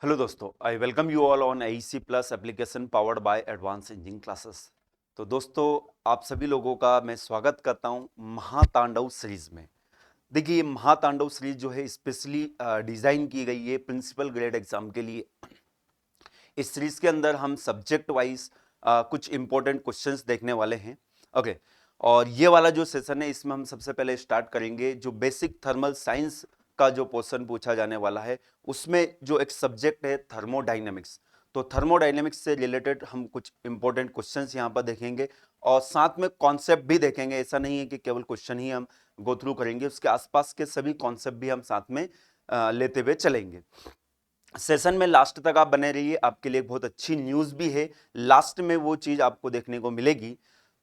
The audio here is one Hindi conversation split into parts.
हेलो दोस्तों, I welcome you all on AEC plus application powered by advance engineering classes. तो दोस्तों, आप सभी लोगों का मैं स्वागत करता हूं महातांडव सीरीज में। देखिए, ये महातांडव सीरीज जो है स्पेशली डिज़ाइन की गई है प्रिंसिपल ग्रेड एग्जाम के लिए। इस सीरीज के अंदर हम सब्जेक्ट वाइज कुछ इंपॉर्टेंट क्वेश्चंस देखने वाले हैं। ओके, और ये वाला जो सेशन है इसमें हम सबसे पहले स्टार्ट करेंगे जो बेसिक थर्मल साइंस का जो क्वेश्चन पूछा जाने वाला है, उसमें जो एक सब्जेक्ट है थर्मोडाइनमिक्स। तो थर्मोडाइनमिक्स से रिलेटेड हम कुछ इंपॉर्टेंट क्वेश्चंस यहाँ पर देखेंगे और साथ में कॉन्सेप्ट भी देखेंगे। ऐसा नहीं है कि केवल क्वेश्चन ही हम गो थ्रू करेंगे, उसके आसपास के सभी कॉन्सेप्ट भी हम साथ में लेते हुए चलेंगे। सेशन में लास्ट तक आप बने रहिए, आपके लिए बहुत अच्छी न्यूज़ भी है, लास्ट में वो चीज़ आपको देखने को मिलेगी।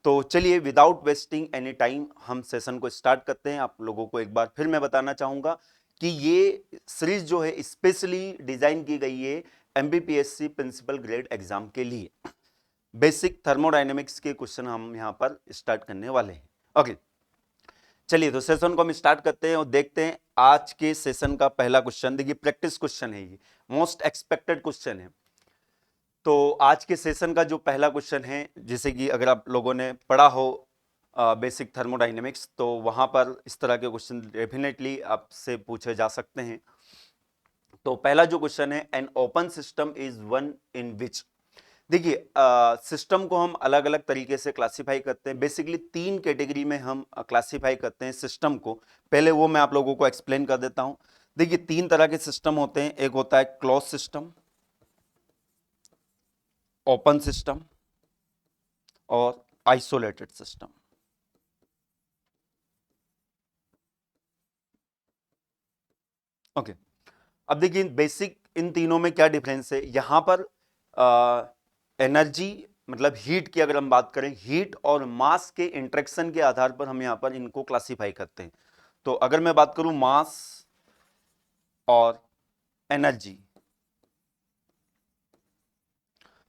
तो चलिए, विदाउट वेस्टिंग एनी टाइम हम सेशन को स्टार्ट करते हैं। आप लोगों को एक बार फिर मैं बताना चाहूँगा कि ये सीरीज जो है स्पेशली डिज़ाइन की गई है MBPSC प्रिंसिपल ग्रेड एग्जाम के लिए। बेसिक थर्मोडाइनमिक्स के क्वेश्चन हम यहाँ पर स्टार्ट करने वाले हैं। ओके, चलिए तो सेशन को हम स्टार्ट करते हैं और देखते हैं आज के सेशन का पहला क्वेश्चन। देखिए, प्रैक्टिस क्वेश्चन है, ये मोस्ट एक्सपेक्टेड क्वेश्चन है। तो आज के सेशन का जो पहला क्वेश्चन है, जैसे कि अगर आप लोगों ने पढ़ा हो बेसिक थर्मोडाइनमिक्स, तो वहां पर इस तरह के क्वेश्चन डेफिनेटली आपसे पूछे जा सकते हैं। तो पहला जो क्वेश्चन है, an open system is one in which. देखिए, सिस्टम को हम अलग अलग तरीके से क्लासिफाई करते हैं। बेसिकली 3 कैटेगरी में हम क्लासिफाई करते हैं सिस्टम को। पहले वो मैं आप लोगों को एक्सप्लेन कर देता हूं। देखिए, 3 तरह के सिस्टम होते हैं। एक होता है क्लोज सिस्टम, ओपन सिस्टम और आइसोलेटेड सिस्टम। ओके, अब देखिए बेसिक इन तीनों में क्या डिफरेंस है। यहां पर एनर्जी मतलब हीट की अगर हम बात करें, हीट और मास के इंटरेक्शन के आधार पर हम यहां पर इनको क्लासिफाई करते हैं। तो अगर मैं बात करूं मास और एनर्जी,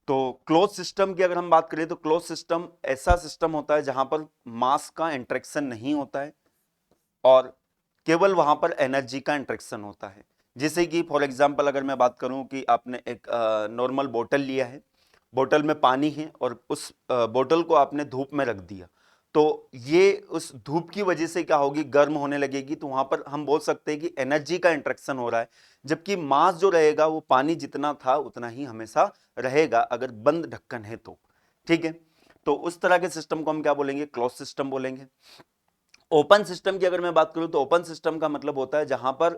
तो क्लोज सिस्टम की अगर हम बात करें तो क्लोज सिस्टम ऐसा सिस्टम होता है जहां पर मास का इंटरेक्शन नहीं होता है और केवल वहां पर एनर्जी का इंटरेक्शन होता है। जैसे कि फॉर एग्जांपल अगर मैं बात करूं कि आपने एक नॉर्मल बोतल लिया है, बोतल में पानी है और उस बोतल को आपने धूप में रख दिया, तो ये उस धूप की वजह से क्या होगी, गर्म होने लगेगी। तो वहां पर हम बोल सकते हैं कि एनर्जी का इंटरेक्शन हो रहा है, जबकि मास जो रहेगा वो पानी जितना था उतना ही हमेशा रहेगा अगर बंद ढक्कन है तो। ठीक है, तो उस तरह के सिस्टम को हम क्या बोलेंगे, क्लोज सिस्टम बोलेंगे। ओपन सिस्टम की अगर मैं बात करूं तो ओपन सिस्टम का मतलब होता है जहां पर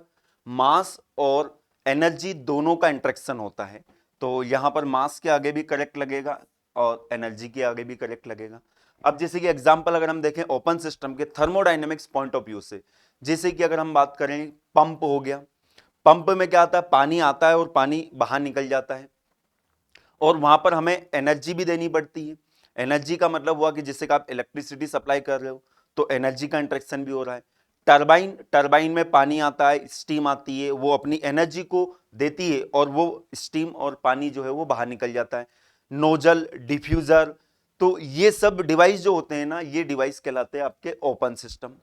मास और एनर्जी दोनों का इंटरेक्शन होता है। तो यहां पर मास के आगे भी करेक्ट लगेगा और एनर्जी के आगे भी करेक्ट लगेगा। अब जैसे कि एग्जांपल अगर हम देखें ओपन सिस्टम के थर्मोडायनेमिक्स पॉइंट ऑफ व्यू से, जैसे कि अगर हम बात करें पंप हो गया, पंप में क्या आता है, पानी आता है और पानी बाहर निकल जाता है और वहां पर हमें एनर्जी भी देनी पड़ती है। एनर्जी का मतलब हुआ कि जिससे कि आप इलेक्ट्रिसिटी सप्लाई कर रहे हो, तो एनर्जी का इंटरेक्शन भी हो रहा है। टरबाइन, टरबाइन में पानी आता है, स्टीम आती है, वो अपनी एनर्जी को देती है और वो स्टीम और पानी जो है वो बाहर निकल जाता है। नोजल, डिफ्यूजर, तो ये सब डिवाइस जो होते हैं ना, ये डिवाइस कहलाते हैं आपके ओपन सिस्टम।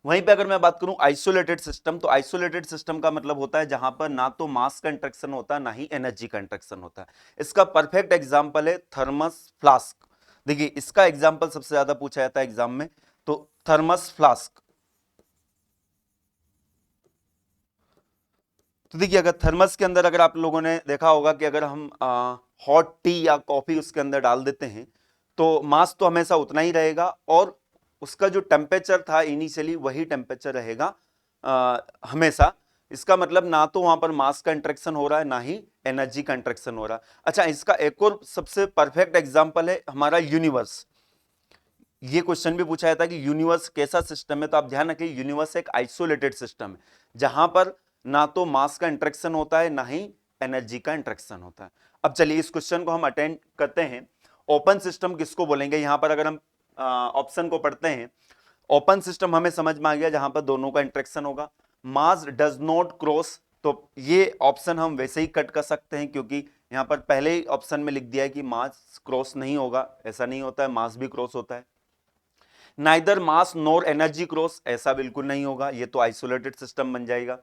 वहीं पे अगर मैं बात करूं आइसोलेटेड सिस्टम, तो आइसोलेटेड सिस्टम का मतलब होता है जहां पर ना तो मास का इंटरेक्शन होता है ना ही एनर्जी का इंटरेक्शन होता है। इसका परफेक्ट एग्जांपल है थर्मस फ्लास्क। देखिए, इसका एग्जांपल सबसे ज्यादा पूछा जाता है एग्जाम में, तो थर्मस फ्लास्क। तो देखिए, अगर थर्मस के अंदर अगर आप लोगों ने देखा होगा कि अगर हम हॉट टी या कॉफी उसके अंदर डाल देते हैं, तो मास तो हमेशा उतना ही रहेगा और उसका जो टेम्परेचर था इनिशियली वही टेम्परेचर रहेगा हमेशा। इसका मतलब ना तो वहां पर मास का इंटरेक्शन हो रहा है ना ही एनर्जी का इंटरेक्शन हो रहा है। अच्छा, इसका एक और सबसे परफेक्ट एग्जांपल है हमारा यूनिवर्स। ये क्वेश्चन भी पूछा जाता है कि यूनिवर्स कैसा सिस्टम है, तो आप ध्यान रखिए यूनिवर्स एक आइसोलेटेड सिस्टम है जहां पर ना तो मास का इंटरेक्शन होता है ना ही एनर्जी का इंटरेक्शन होता है। अब चलिए इस क्वेश्चन को हम अटेंड करते हैं। ओपन सिस्टम किसको बोलेंगे, यहां पर अगर हम ऑप्शन को पढ़ते हैं, ओपन सिस्टम हमें समझ में आ गया जहां पर दोनों का इंटरेक्शन होगा। मास डज नॉट क्रॉस, तो ये ऑप्शन हम वैसे ही कट कर सकते हैं क्योंकि यहां पर पहले ही ऑप्शन में लिख दिया है कि मास क्रॉस नहीं होगा। ऐसा नहीं होता है, मास भी क्रॉस होता है। नाइदर मास नॉर एनर्जी क्रॉस, ऐसा बिल्कुल नहीं होगा, ये तो आइसोलेटेड सिस्टम बन जाएगा।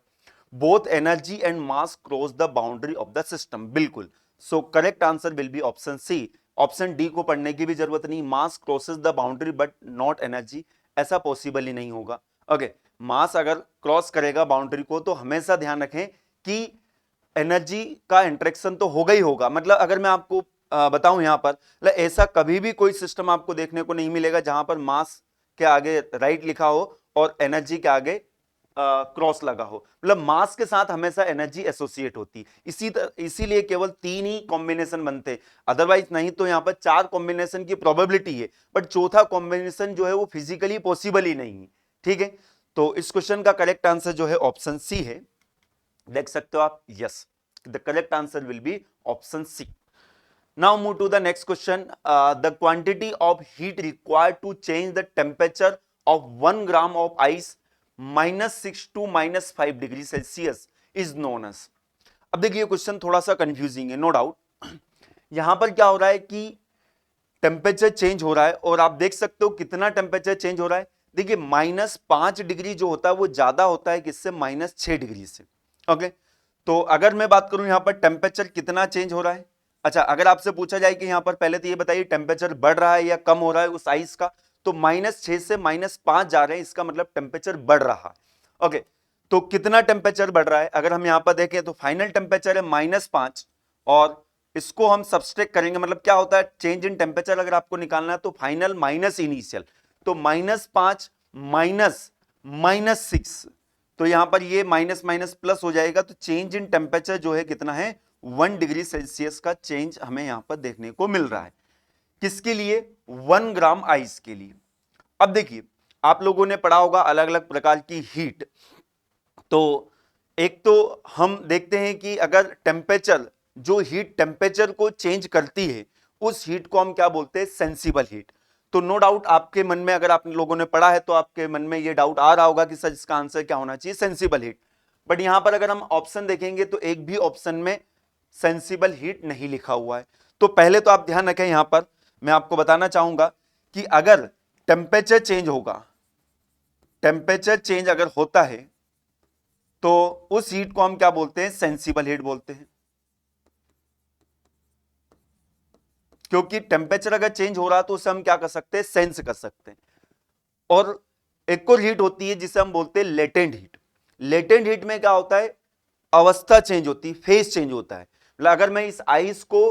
Both energy and mass cross the boundary of the system. बिल्कुल, so correct answer will be option C. Option D को पढ़ने की भी जरूरत नहीं, mass crosses the boundary but not energy, ऐसा पॉसिबल ही नहीं होगा। ओके, मास अगर क्रॉस करेगा बाउंड्री को तो हमेशा ध्यान रखें कि एनर्जी का इंटरेक्शन तो होगा ही होगा। मतलब अगर मैं आपको बताऊं यहां पर, ऐसा कभी भी कोई सिस्टम आपको देखने को नहीं मिलेगा जहां पर मास के आगे राइट लिखा हो और एनर्जी के आगे क्रॉस लगा हो। मतलब मास के साथ हमेशा एनर्जी एसोसिएट होती, इसीलिए केवल 3 ही कॉम्बिनेशन बनते, अदरवाइज नहीं तो यहां पर 4 कॉम्बिनेशन की प्रोबेबिलिटी है, बट चौथा कॉम्बिनेशन जो है वो फिजिकली पॉसिबल ही नहीं है। ठीक है, तो इस क्वेश्चन का करेक्ट आंसर जो है ऑप्शन सी है। देख सकते हो आप, yes, the correct answer will be option C. Now move to the next question. The quantity of heat required to change the temperature of 1 gram of ice -6 to -5 degree Celsius is known as। अब देखिए क्वेश्चन थोड़ा सा कंफ्यूजिंग है, नो डाउट। यहां पर क्या हो रहा है कि टेम्परेचर चेंज हो रहा है और आप देख सकते हो कितना टेम्परेचर चेंज हो रहा है। देखिए -5 डिग्री जो होता है वो ज्यादा होता है किससे, -6 डिग्री से। ओके, तो अगर मैं बात करूं यहां पर टेम्परेचर कितना चेंज हो रहा है। अच्छा, अगर आपसे पूछा जाए कि यहां पर पहले तो ये बताइए टेम्परेचर बढ़ रहा है या कम हो रहा है उस आइस का, तो -6 से -5 जा रहे हैं, इसका मतलब टेम्परेचर बढ़ रहा है। ओके, तो कितना टेम्परेचर बढ़ रहा है, अगर हम यहां पर देखें तो फाइनल टेम्परेचर है -5 और इसको हम सब्सट्रैक्ट करेंगे, मतलब क्या होता है चेंज इन टेम्परेचर अगर आपको निकालना है तो फाइनल माइनस इनिशियल, तो -5 माइनस -6, तो यहां पर ये माइनस माइनस प्लस हो जाएगा, तो चेंज इन टेम्परेचर जो है कितना है, 1 डिग्री सेल्सियस का चेंज हमें यहां पर देखने को मिल रहा है। किसके लिए, 1 ग्राम आइस के लिए। अब देखिए आप लोगों ने पढ़ा होगा अलग अलग प्रकार की हीट, तो एक तो हम देखते हैं कि अगर टेम्परेचर, जो हीट टेम्परेचर को चेंज करती है उस हीट को हम क्या बोलते हैं, सेंसिबल हीट। तो नो डाउट आपके मन में, अगर आप लोगों ने पढ़ा है तो आपके मन में ये डाउट आ रहा होगा कि सर इसका आंसर क्या होना चाहिए, सेंसिबल हीट। बट यहां पर अगर हम ऑप्शन देखेंगे तो एक भी ऑप्शन में सेंसिबल हीट नहीं लिखा हुआ है। तो पहले तो आप ध्यान रखें, यहां पर मैं आपको बताना चाहूंगा कि अगर टेम्परेचर चेंज होगा, टेम्परेचर चेंज अगर होता है तो उस हीट को हम क्या बोलते हैं, सेंसिबल हीट बोलते हैं। क्योंकि टेम्परेचर अगर चेंज हो रहा है तो उसे हम क्या कर सकते हैं, सेंस कर सकते हैं। और एक और हीट होती है जिसे हम बोलते हैं लेटेंट हीट। लेटेंट हीट में क्या होता है, अवस्था चेंज होती है, फेज चेंज होता है। मतलब अगर मैं इस आइस को,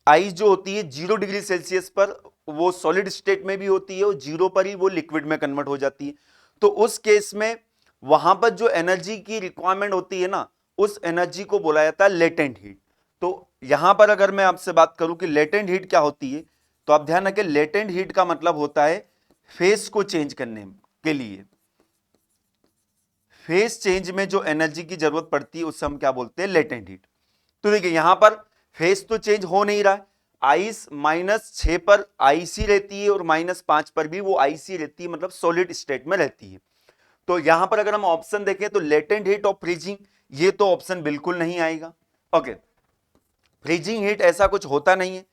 आइस जो होती है 0 डिग्री सेल्सियस पर वो सॉलिड स्टेट में भी होती है और 0 पर ही वो लिक्विड में कन्वर्ट हो जाती है, तो उस केस में वहां पर जो एनर्जी की रिक्वायरमेंट होती है ना, उस एनर्जी को बोला जाता है लेटेंट हीट। तो यहां पर अगर मैं आपसे बात करूं कि लेटेंट हीट क्या होती है, तो आप ध्यान रखें लेटेंट हीट का मतलब होता है फेस को चेंज करने के लिए, फेस चेंज में जो एनर्जी की जरूरत पड़ती है उससे हम क्या बोलते हैं, लेटेंट हीट। तो देखिए यहां पर फेस तो चेंज हो नहीं रहा है, आइस -6 पर आईसी रहती है और -5 पर भी वो आईसी रहती है, मतलब सॉलिड स्टेट में रहती है। तो यहां पर अगर हम ऑप्शन देखें तो लेटेंट हीट ऑफ फ्रीजिंग, ये तो ऑप्शन बिल्कुल नहीं आएगा। ओके, फ्रीजिंग हीट ऐसा कुछ होता नहीं है।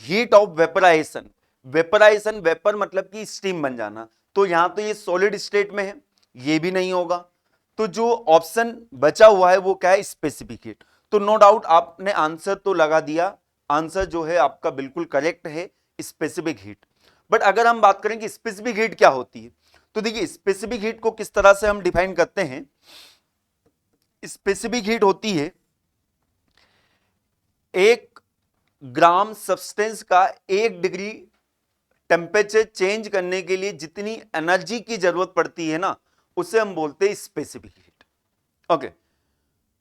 Heat of vaporization, vaporization vapour मतलब कि स्टीम बन जाना, तो यहां तो ये सॉलिड स्टेट में है, ये भी नहीं होगा। तो जो ऑप्शन बचा हुआ है वो क्या है, स्पेसिफिक हीट। तो नो डाउट आपने आंसर तो लगा दिया, आंसर जो है आपका बिल्कुल करेक्ट है, स्पेसिफिक हीट। बट अगर हम बात करें कि स्पेसिफिक हीट क्या होती है, तो देखिए स्पेसिफिक हीट को किस तरह से हम डिफाइन करते हैं। स्पेसिफिक हीट होती है 1 ग्राम सब्सटेंस का 1 डिग्री टेम्परेचर चेंज करने के लिए जितनी एनर्जी की जरूरत पड़ती है ना, उसे हम बोलते हैं स्पेसिफिक हीट। ओके,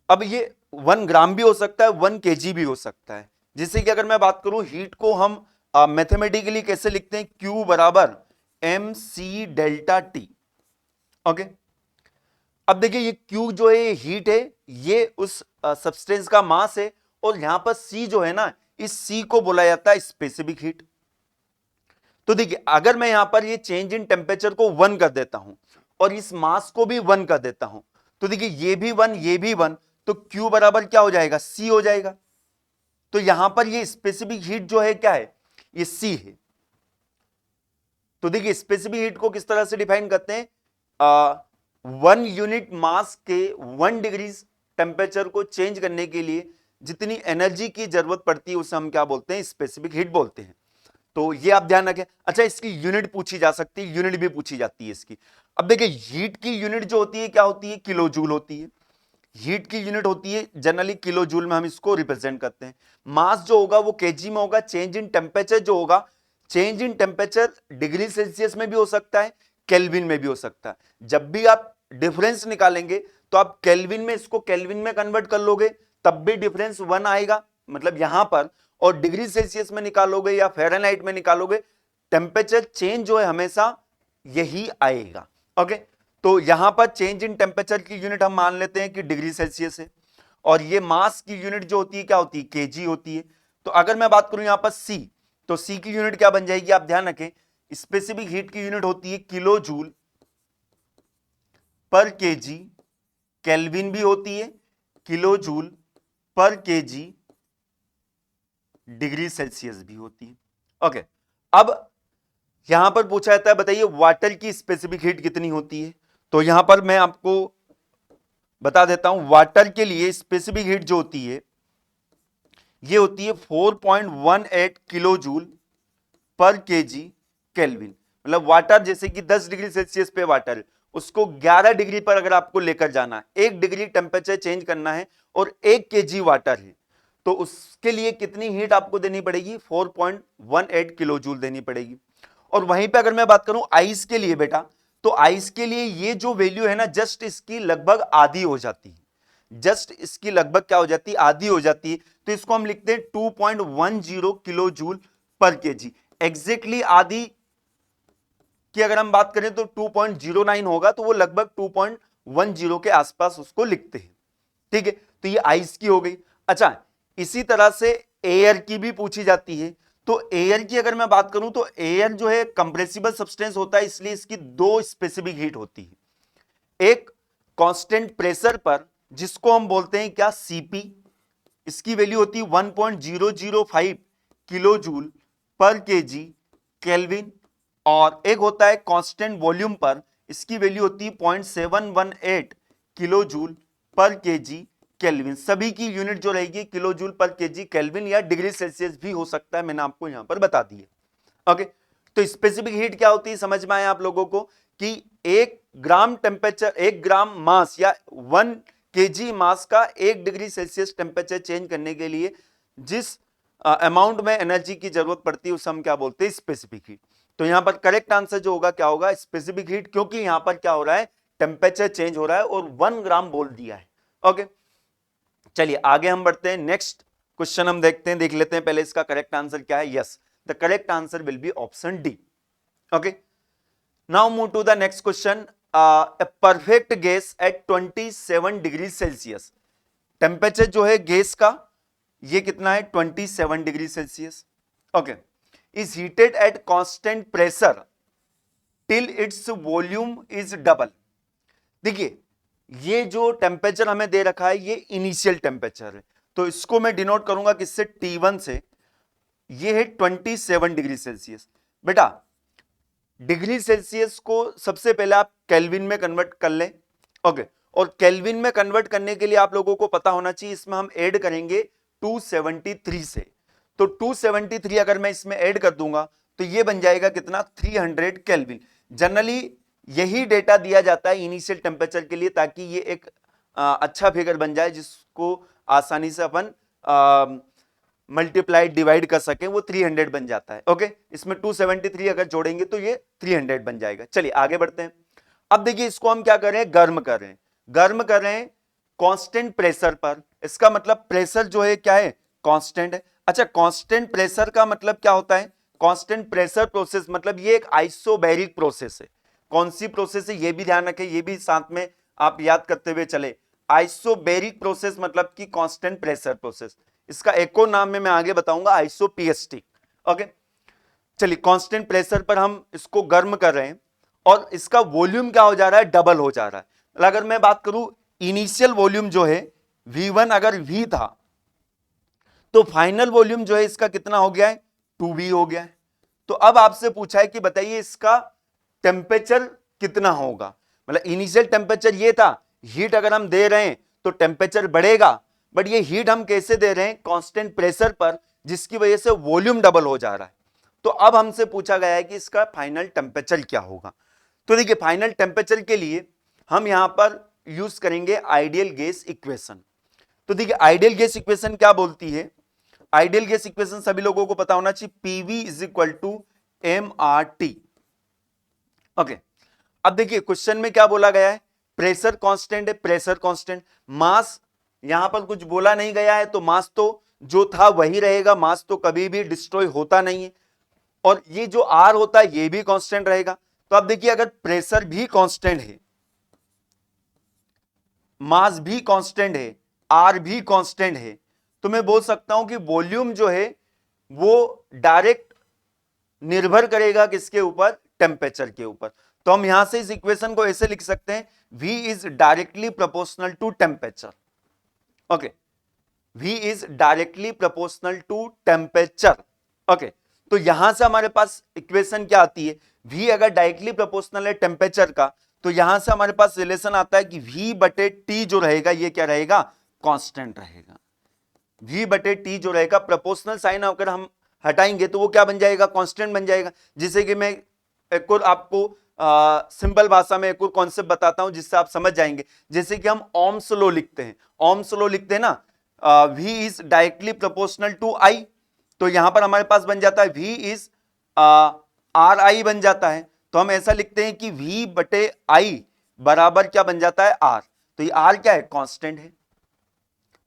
अब ये 1 ग्राम भी हो सकता है, 1 केजी भी हो सकता है। जैसे कि अगर मैं बात करूं हीट को हम मैथमेटिकली कैसे लिखते हैं, Q बराबर mc डेल्टा टी। ओके, अब देखिए ये Q जो है हीट है, ये उस सब्सटेंस का मास है, और यहां पर C जो है ना, इस C को बोला जाता है स्पेसिफिक हीट। तो देखिए अगर मैं यहां पर ये चेंज इन टेम्परेचर को 1 कर देता हूं और इस मास को भी 1 कर देता हूं, तो देखिए ये भी 1 ये भी 1, तो Q बराबर क्या हो जाएगा, C हो जाएगा। तो यहां पर ये स्पेसिफिक हीट जो है क्या है, ये C है। तो देखिए स्पेसिफिक हीट को किस तरह से डिफाइन करते हैं, 1 यूनिट मास के 1 डिग्री टेम्परेचर को चेंज करने के लिए जितनी एनर्जी की जरूरत पड़ती है उसे हम क्या बोलते हैं, स्पेसिफिक हीट बोलते हैं। तो ये आप ध्यान रखें। अच्छा, इसकी यूनिट पूछी जा सकती है, यूनिट भी पूछी जाती है इसकी। अब देखिए हीट की यूनिट जो होती है क्या होती है, किलो जूल होती है। हीट की यूनिट होती है जनरली किलो जूल में हम इसको रिप्रेजेंट करते हैं। मास जो होगा वो केजी में होगा। चेंज इन टेम्परेचर जो होगा, change in temperature degree Celsius में भी हो सकता है, केल्विन में भी हो सकता है। जब भी आप डिफरेंस निकालेंगे तो आप केल्विन में इसको केल्विन में कन्वर्ट कर लोगे तब भी डिफरेंस 1 आएगा, मतलब यहां पर। और डिग्री सेल्सियस में निकालोगे या फ़ारेनहाइट में निकालोगे, टेम्परेचर चेंज जो है हमेशा यही आएगा। ओके, तो यहां पर चेंज इन टेम्परेचर की यूनिट हम मान लेते हैं कि डिग्री सेल्सियस है, और ये मास की यूनिट जो होती है क्या होती है, केजी होती है। तो अगर मैं बात करूं यहां पर सी, तो सी की यूनिट क्या बन जाएगी, आप ध्यान रखें, स्पेसिफिक हीट की यूनिट होती है किलो जूल पर केजी, केल्विन भी होती है किलो जूल पर केजी, डिग्री सेल्सियस भी होती है। ओके, अब यहां पर पूछा जाता है बताइए वाटर की स्पेसिफिक हीट कितनी होती है। तो यहां पर मैं आपको बता देता हूं, वाटर के लिए स्पेसिफिक हीट जो होती है ये होती है 4.18 किलो जूल पर केजी केल्विन। मतलब वाटर जैसे कि 10 डिग्री सेल्सियस पे वाटर है, उसको 11 डिग्री पर अगर आपको लेकर जाना है, 1 डिग्री टेम्परेचर चेंज करना है और 1 केजी वाटर है, तो उसके लिए कितनी हीट आपको देनी पड़ेगी, 4.18 किलो जूल देनी पड़ेगी। और वहीं पे अगर मैं बात करूं आइस के लिए बेटा, तो आइस के लिए ये जो वैल्यू है ना, जस्ट इसकी लगभग आधी हो जाती है। जस्ट इसकी लगभग क्या हो जाती है, आधी हो जाती है। तो इसको हम लिखते हैं 2.10 किलो जूल पर केजी। एग्जैक्टली आधी की अगर हम बात करें तो 2.09 होगा, तो वो लगभग 2.10 के आसपास उसको लिखते हैं। ठीक है, तो ये आइस की हो गई। अच्छा, इसी तरह से एयर की भी पूछी जाती है। तो एयर की अगर मैं बात करूं तो एयर जो है कंप्रेसिबल सब्सटेंस होता है, इसलिए इसकी दो स्पेसिफिक हीट होती है। एक कांस्टेंट प्रेशर पर, जिसको हम बोलते हैं क्या, सीपी, इसकी वैल्यू होती है 1.005 किलो जूल पर केजी केल्विन। और एक होता है कांस्टेंट वॉल्यूम पर, इसकी वैल्यू होती है 0.718 किलो जूल पर केजी केल्विन। सभी की यूनिट जो रहेगी किलो जूल पर केजी केल्विन या डिग्री सेल्सियस भी हो सकता है, मैंने आपको यहां पर बता दी है। ओके, तो स्पेसिफिक हीट क्या होती है समझ में आया आप लोगों को, कि 1 ग्राम टेम्परेचर, 1 ग्राम मास या 1 केजी मास का 1 डिग्री सेल्सियस टेम्परेचर चेंज करने के लिए जिस अमाउंट में एनर्जी की जरूरत पड़ती है उसे हम क्या बोलते हैं, स्पेसिफिक हीट। तो यहां पर करेक्ट आंसर जो होगा क्या होगा, स्पेसिफिक हीट, क्योंकि यहां पर क्या हो रहा है, टेम्परेचर चेंज हो रहा है और 1 ग्राम बोल दिया है। ओके, चलिए आगे हम बढ़ते हैं। नेक्स्ट क्वेश्चन हम देखते हैं, देख लेते हैं पहले इसका करेक्ट आंसर क्या है। Yes, the correct answer will be option D. Okay, now move to the next question. a perfect gas at 27 degree Celsius, temperature जो है गैस का ये कितना है, 27 degree Celsius. Okay, is heated at constant pressure till its volume is double. देखिए ये जो टेम्परेचर हमें दे रखा है ये इनिशियल टेम्परेचर है, तो इसको मैं डिनोट करूंगा किससे, T1 से। ये है 27 डिग्री सेल्सियस। बेटा डिग्री सेल्सियस को सबसे पहले आप केल्विन में कन्वर्ट कर लें। ओके, और केल्विन में कन्वर्ट करने के लिए आप लोगों को पता होना चाहिए, इसमें हम ऐड करेंगे 273 से। तो 273 अगर मैं इसमें ऐड कर दूंगा तो ये बन जाएगा कितना, 300 केल्विन। जनरली यही डेटा दिया जाता है इनिशियल टेम्परेचर के लिए, ताकि ये एक अच्छा फिगर बन जाए जिसको आसानी से अपन मल्टीप्लाई डिवाइड कर सके, वो 300 बन जाता है। ओके, इसमें 273 अगर जोड़ेंगे तो ये 300 बन जाएगा। चलिए आगे बढ़ते हैं। अब देखिए इसको हम क्या कर रहे हैं, गर्म कर रहे हैं। गर्म कर रहे हैं कांस्टेंट प्रेशर पर, इसका मतलब प्रेशर जो है क्या है, कांस्टेंट है। अच्छा, कांस्टेंट प्रेशर का मतलब क्या होता है, कांस्टेंट प्रेशर प्रोसेस मतलब ये एक आइसोबैरिक प्रोसेस है। कौन सी प्रोसेस है ये भी ध्यान रखें, ये भी साथ में आप याद करते हुए चले। आइसोबैरिक प्रोसेस मतलब कि कांस्टेंट प्रेशर प्रोसेस, इसका एक और नाम में मैं आगे बताऊंगा, आइसोपीएसटी। ओके, चलिए कांस्टेंट प्रेशर पर हम इसको गर्म कर रहे हैं और इसका वॉल्यूम क्या हो जा रहा है, डबल हो जा रहा है। अगर मैं बात करूं इनिशियल वॉल्यूम जो है V1 अगर V था, तो फाइनल वॉल्यूम जो है इसका कितना हो गया है, 2V हो गया है। तो अब आपसे पूछा है कि बताइए इसका टेम्परेचर कितना होगा, मतलब इनिशियल टेम्परेचर ये था, हीट अगर हम दे रहे हैं तो टेम्परेचर बढ़ेगा, बट ये हीट हम कैसे दे रहे हैं, कांस्टेंट प्रेशर पर, जिसकी वजह से वॉल्यूम डबल हो जा रहा है। तो अब हमसे पूछा गया है कि इसका फाइनल टेम्परेचर क्या होगा। तो देखिए फाइनल टेम्परेचर के लिए हम यहां पर यूज करेंगे आइडियल गैस इक्वेशन। तो देखिए आइडियल गैस इक्वेशन क्या बोलती है, आइडियल गैस इक्वेशन सभी लोगों को पता होना चाहिए, PV is equal to mRT। Okay, अब देखिए क्वेश्चन में क्या बोला गया है, प्रेशर कांस्टेंट है, प्रेशर कांस्टेंट, मास यहां पर कुछ बोला नहीं गया है, तो मास तो जो था वही रहेगा, मास तो कभी भी डिस्ट्रॉय होता नहीं है, और ये जो आर होता है ये भी कांस्टेंट रहेगा। तो अब देखिए अगर प्रेशर भी कांस्टेंट है, मास भी कांस्टेंट है, आर भी कांस्टेंट है, तो मैं बोल सकता हूं कि वॉल्यूम जो है वो डायरेक्ट निर्भर करेगा किसके ऊपर, टेम्परेचर के ऊपर। तो हम यहां से इस इक्वेशन को ऐसे लिख सकते हैं, V is directly proportional to temperature. Okay, V is directly proportional to temperature. Okay, तो यहां से हमारे पास इक्वेशन क्या आती है, V अगर डायरेक्टली प्रोपोर्शनल है टेम्परेचर का, तो यहां से हमारे पास रिलेशन आता है कि V बटे T जो रहेगा ये क्या रहेगा, कांस्टेंट रहेगा। V बटे T जो रहेगा, प्रोपोर्शनल साइन अगर हम हटाएंगे तो वो क्या बन जाएगा, कांस्टेंट बन जाएगा। जिसे कि मैं एक और आपको सिंपल भाषा में एक और कॉन्सेप्ट बताता हूं जिससे आप समझ जाएंगे। जैसे कि हम ओम्स लॉ लिखते हैं, ओम्स लॉ लिखते हैं ना, V is directly proportional to I, तो यहां पर हमारे पास बन जाता है V इज RI बन जाता है। तो हम ऐसा लिखते हैं कि V बटे I बराबर क्या बन जाता है, R। तो ये R क्या है, कांस्टेंट है।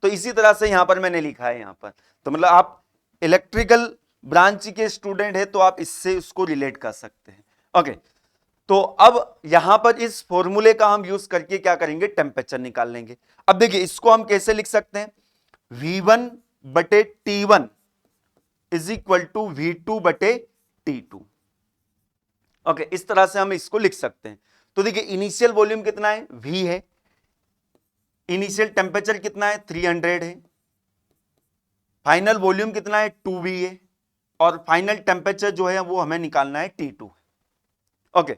तो इसी तरह से यहां पर मैंने लिखा है यहां पर, तो मतलब आप इलेक्ट्रिकल ब्रांच के स्टूडेंट है तो आप इससे उसको रिलेट कर सकते हैं। ओके, तो अब यहां पर इस फॉर्मूले का हम यूज करके क्या करेंगे, टेम्परेचर निकाल लेंगे। अब देखिए इसको हम कैसे लिख सकते हैं, V1 बटे T1 is equal to V2 बटे T2। ओके, इस तरह से हम इसको लिख सकते हैं। तो देखिए इनिशियल वॉल्यूम कितना है, V है, इनिशियल टेम्परेचर कितना है, 300 है, फाइनल वॉल्यूम कितना है, 2V है, और फाइनल टेम्परेचर जो है वो हमें निकालना है, T2। ओके,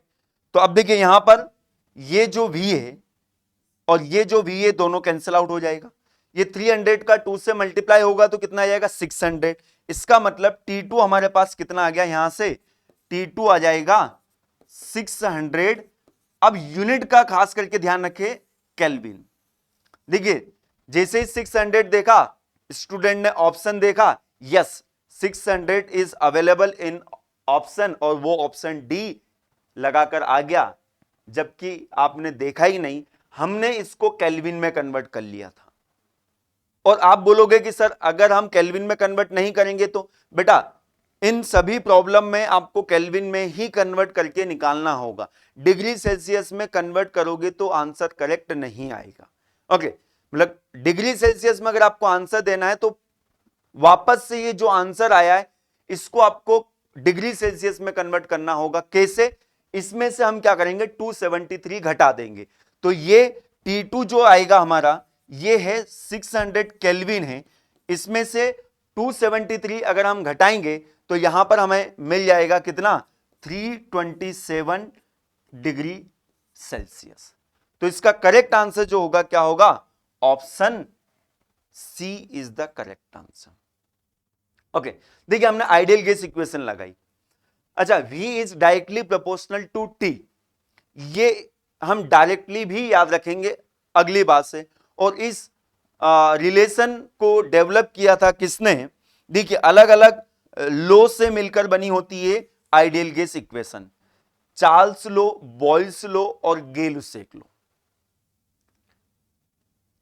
तो अब देखिए यहां पर ये जो V है और ये जो V है दोनों कैंसिल आउट हो जाएगा। ये 300 का 2 से मल्टीप्लाई होगा तो कितना आ जाएगा, 600। इसका मतलब T2 हमारे पास कितना आ गया, यहां से T2 आ जाएगा 600। अब यूनिट का खास करके ध्यान रखें, केल्विन। देखिए जैसे ही 600 देखा, स्टूडेंट ने ऑप्शन देखा, yes 600 is available in option, और वो ऑप्शन डी लगाकर आ गया, जबकि आपने देखा ही नहीं, हमने इसको केल्विन में कन्वर्ट कर लिया था। और आप बोलोगे कि सर अगर हम केल्विन में कन्वर्ट नहीं करेंगे तो, बेटा इन सभी प्रॉब्लम में आपको केल्विन में ही कन्वर्ट करके निकालना होगा। डिग्री सेल्सियस में कन्वर्ट करोगे तो आंसर करेक्ट नहीं आएगा। ओके, मतलब डिग्री सेल्सियस में अगर आपको आंसर देना है तो वापस से ये जो आंसर आया है इसको आपको डिग्री सेल्सियस में कन्वर्ट करना होगा। कैसे, इसमें से हम क्या करेंगे, 273 घटा देंगे, तो ये T2 जो आएगा हमारा ये है 600 केल्विन है, इसमें से 273 अगर हम घटाएंगे तो यहां पर हमें मिल जाएगा कितना, 327 डिग्री सेल्सियस। तो इसका करेक्ट आंसर जो होगा क्या होगा, option C is the correct answer. Okay, देखिए हमने आइडियल गैस इक्वेशन लगाई। अच्छा, V is directly proportional to T, ये हम डायरेक्टली भी याद रखेंगे अगली बात से। और इस रिलेशन को डेवलप किया था किसने, देखिए अलग अलग लॉ से मिलकर बनी होती है ideal gas equation, Charles law, Boyle's law और Gay-Lussac law.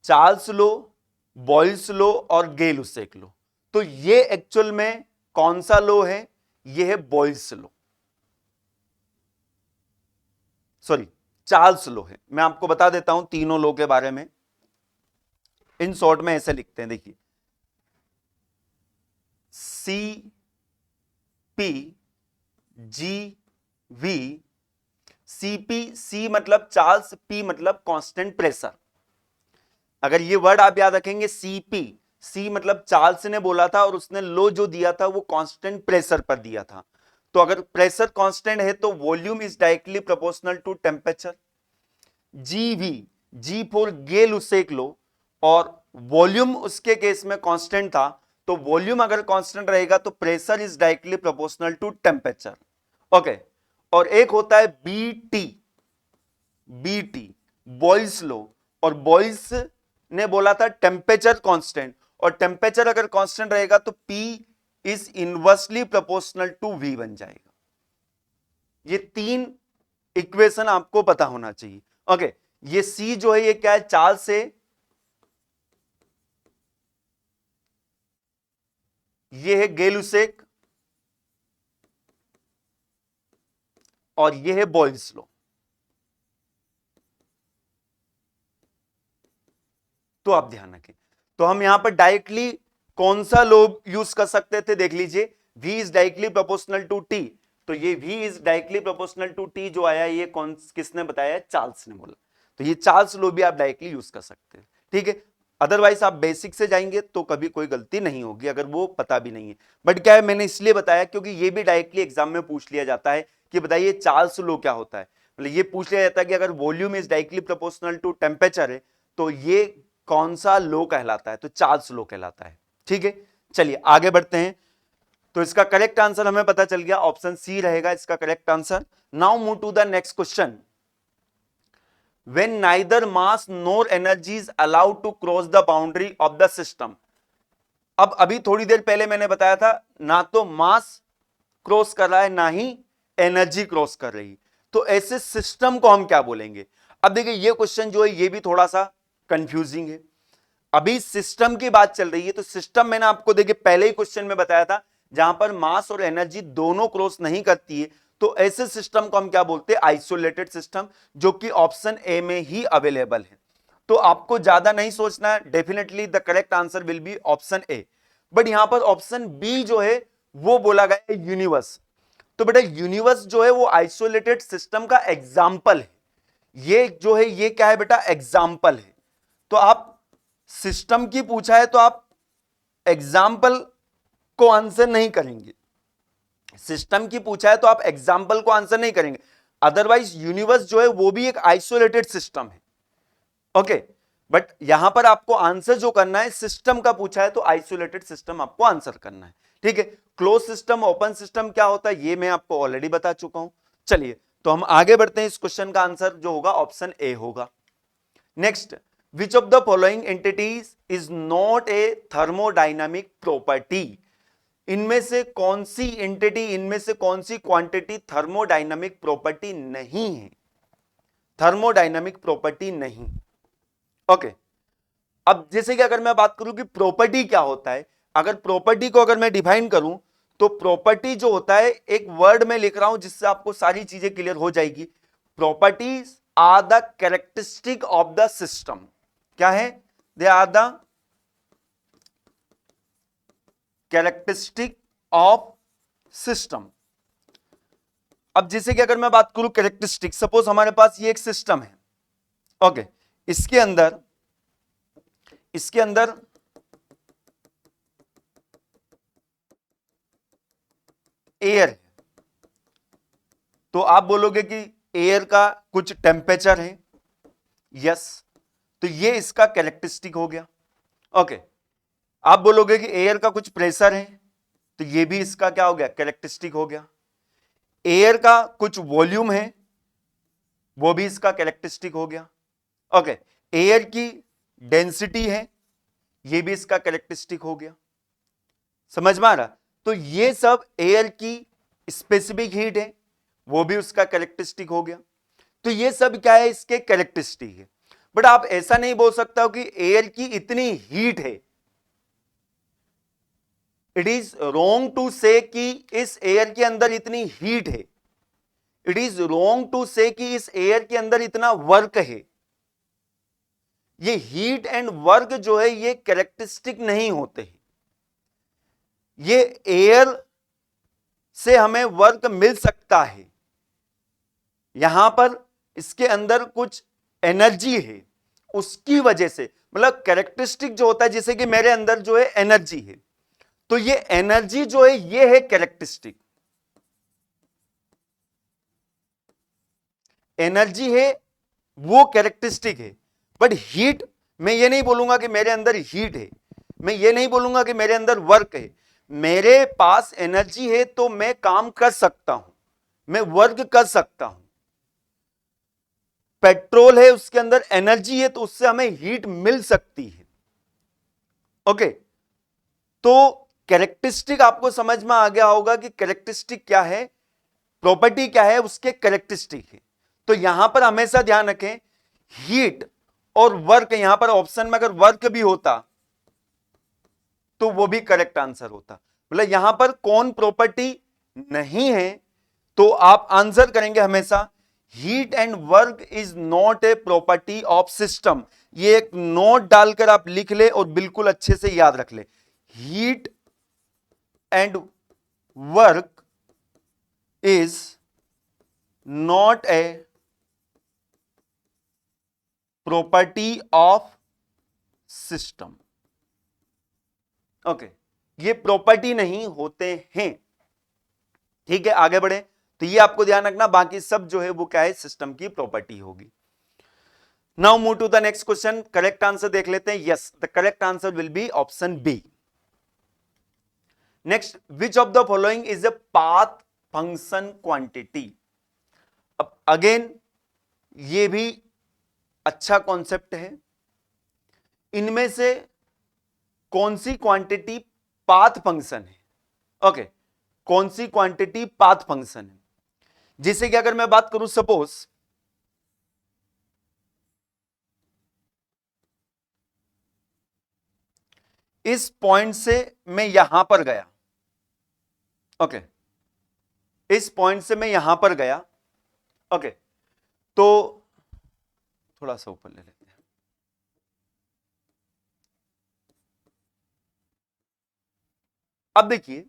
Charles law, Boyle's law और गे-लुसेक लॉ। तो ये एक्चुअल में कौन सा लॉ है, ये है Boyle's law, sorry Charles law है। मैं आपको बता देता हूं तीनों लॉ के बारे में, इन शॉर्ट में ऐसे लिखते हैं, देखिए C P G V, CP, C मतलब चार्ल्स, पी मतलब कांस्टेंट प्रेशर। अगर ये वर्ड आप याद रखेंगे, सीपी, सी मतलब चार्ल्स ने बोला था और उसने लो जो दिया था वो कांस्टेंट प्रेशर पर दिया था। तो अगर प्रेशर कांस्टेंट है तो volume is directly proportional to temperature. GV, G for Gay-Lussac law, और वॉल्यूम उसके केस में कांस्टेंट था, तो वॉल्यूम अगर कांस्टेंट रहेगा तो pressure is directly proportional to temperature. Okay, और एक होता है BT, बॉयल्स लॉ, और बॉयल्स ने बोला था टेम्परेचर कांस्टेंट, और टेम्परेचर अगर कांस्टेंट रहेगा तो P is inversely proportional to V बन जाएगा। ये तीन इक्वेशन आपको पता होना चाहिए। ओके, ये C जो है ये क्या है, चार्ल्स से, ये है गेल-लुसेक, और ये है बॉयल्स लॉ। तो आप ध्यान रखें, तो हम यहां पर डायरेक्टली कौन सा लॉ यूज कर सकते थे, देख लीजिए, V is directly proportional to T, तो ये V is directly proportional to T जो आया, ये कौन किसने बताया, चार्ल्स ने बोला, तो ये चार्ल्स लॉ भी आप डायरेक्टली यूज कर सकते हैं। ठीक है, अदरवाइज आप बेसिक से जाएंगे तो कभी कोई गलती नहीं होगी अगर वो पता भी नहीं है। बट क्या है, मैंने इसलिए बताया क्योंकि ये भी डायरेक्टली एग्जाम में पूछ लिया जाता है कि बताइए चार्ल्स लॉ क्या होता है, मतलब ये पूछ लिया जाता है कि अगर volume is directly proportional to temperature है तो ये कौन सा लॉ कहलाता है, तो चार्ल्स लॉ कहलाता है। ठीक है, चलिए आगे बढ़ते हैं। तो इसका करेक्ट आंसर हमें पता चल गया, ऑप्शन सी रहेगा इसका correct answer. Now move to the next question. When neither mass nor energy is allowed to cross the boundary of the system. अब अभी थोड़ी देर पहले मैंने बताया था, ना तो मास क्रॉस कर रहा है ना ही एनर्जी क्रॉस कर रही, तो ऐसे सिस्टम को हम क्या बोलेंगे। अब देखिए ये क्वेश्चन जो है ये भी थोड़ा सा कंफ्यूजिंग है। अभी सिस्टम की बात चल रही है, तो सिस्टम मैंने आपको देखिए पहले ही क्वेश्चन में बताया था, जहां पर मास और एनर्जी दोनों क्रॉस नहीं करती है, तो ऐसे सिस्टम को हम क्या बोलते हैं, आइसोलेटेड सिस्टम, जो कि ऑप्शन ए में ही अवेलेबल है। तो आपको ज्यादा नहीं सोचना है, definitely the correct answer will be option A. But यहां पर ऑप्शन बी जो है वो बोला गया है यूनिवर्स। तो बेटा यूनिवर्स जो है वो आइसोलेटेड सिस्टम का एग्जाम्पल है, ये जो है ये क्या है बेटा, एग्जाम्पल है। तो आप सिस्टम की पूछा है तो आप एग्जाम्पल को आंसर नहीं करेंगे, सिस्टम की पूछा है तो आप एग्जाम्पल को आंसर नहीं करेंगे। अदरवाइज यूनिवर्स जो है वो भी एक आइसोलेटेड सिस्टम है। ओके, बट यहां पर आपको आंसर जो करना है, सिस्टम का पूछा है तो आइसोलेटेड सिस्टम आपको आंसर करना है। ठीक है, क्लोज सिस्टम ओपन सिस्टम क्या होता है ये मैं आपको ऑलरेडी बता चुका हूं। चलिए तो हम आगे बढ़ते हैं, इस क्वेश्चन का आंसर जो होगा ऑप्शन ए होगा। Next, which of the following entities is not a thermodynamic property. इनमें से कौन सी एंटिटी, इनमें से कौन सी क्वांटिटी थर्मोडाइनामिक प्रॉपर्टी नहीं है, थर्मोडाइनामिक प्रॉपर्टी नहीं। ओके, अब जैसे कि अगर मैं बात करूं कि प्रॉपर्टी क्या होता है, अगर प्रॉपर्टी को अगर मैं डिफाइन करूं तो प्रॉपर्टी जो होता है, एक वर्ड में लिख रहा हूं जिससे आपको सारी चीजें क्लियर हो जाएगी। Properties are the characteristic of the system. क्या है, they are the characteristic of system. अब जैसे कि अगर मैं बात करूं कैरेक्टरिस्टिक, सपोज हमारे पास ये एक सिस्टम है। ओके, इसके अंदर एयर है, तो आप बोलोगे कि एयर का कुछ टेम्परेचर है, यस, तो ये इसका कैरेक्टरिस्टिक हो गया। ओके, आप बोलोगे कि एयर का कुछ प्रेशर है, तो ये भी इसका क्या हो गया, कैरेक्टरिस्टिक हो गया। एयर का कुछ वॉल्यूम है, वो भी इसका कैरेक्टरिस्टिक हो गया। ओके, एयर की डेंसिटी है, ये भी इसका कैरेक्टरिस्टिक हो गया। समझ में आ रहा, तो ये सब एयर की स्पेसिफिक हीट है, वो भी उसका कैरेक्टरिस्टिक हो गया। तो ये सब क्या है, इसके कैरेक्टरिस्टिक है। बट आप ऐसा नहीं बोल सकता हो कि एयर की इतनी हीट है, इट इज रॉन्ग टू से कि इस एयर के अंदर इतनी हीट है, इट इज रॉन्ग टू से कि इस एयर के अंदर इतना वर्क है। ये हीट एंड वर्क जो है ये कैरेक्टरिस्टिक नहीं होते हैं। ये एयर से हमें वर्क मिल सकता है, यहां पर इसके अंदर कुछ एनर्जी है, उसकी वजह से, मतलब कैरेक्टरिस्टिक जो होता है, जैसे कि मेरे अंदर जो है एनर्जी है, तो ये एनर्जी जो है ये है कैरेक्टरिस्टिक, एनर्जी है वो कैरेक्टरिस्टिक है। बट हीट, मैं ये नहीं बोलूंगा कि मेरे अंदर हीट है, मैं ये नहीं बोलूंगा कि मेरे अंदर वर्क है। मेरे पास एनर्जी है तो मैं काम कर सकता हूं, मैं वर्क कर सकता हूं। पेट्रोल है, उसके अंदर एनर्जी है, तो उससे हमें हीट मिल सकती है। ओके, तो कैरेक्टरिस्टिक आपको समझ में आ गया होगा कि कैरेक्टरिस्टिक क्या है, प्रॉपर्टी क्या है, उसके कैरेक्टरिस्टिक है। तो यहां पर हमेशा ध्यान रखें, हीट और वर्क, यहां पर ऑप्शन में अगर वर्क भी होता तो वो भी करेक्ट आंसर होता। मतलब यहां पर कौन प्रॉपर्टी नहीं है, तो आप आंसर करेंगे हमेशा heat and work is not a property of system. ये एक नोट डालकर आप लिख ले और बिल्कुल अच्छे से याद रख ले, heat and work is not a property of system. Okay, ये प्रॉपर्टी नहीं होते हैं। ठीक है, आगे बढ़े, तो ये आपको ध्यान रखना, बाकी सब जो है वो क्या है, सिस्टम की प्रॉपर्टी होगी। Now move to the next question, correct answer देख लेते हैं। Yes, the correct answer will be option B. Next, which of the following is a path function quantity. अब अगेन ये भी अच्छा कॉन्सेप्ट है। इनमें से कौन सी क्वांटिटी पाथ फंक्शन है? ओके, कौन सी क्वांटिटी पाथ फंक्शन है? जैसे कि अगर मैं बात करूं, सपोज इस पॉइंट से मैं यहां पर गया। ओके, इस पॉइंट से मैं यहां पर गया। ओके, तो थोड़ा सा ऊपर ले लेते हैं। अब देखिए,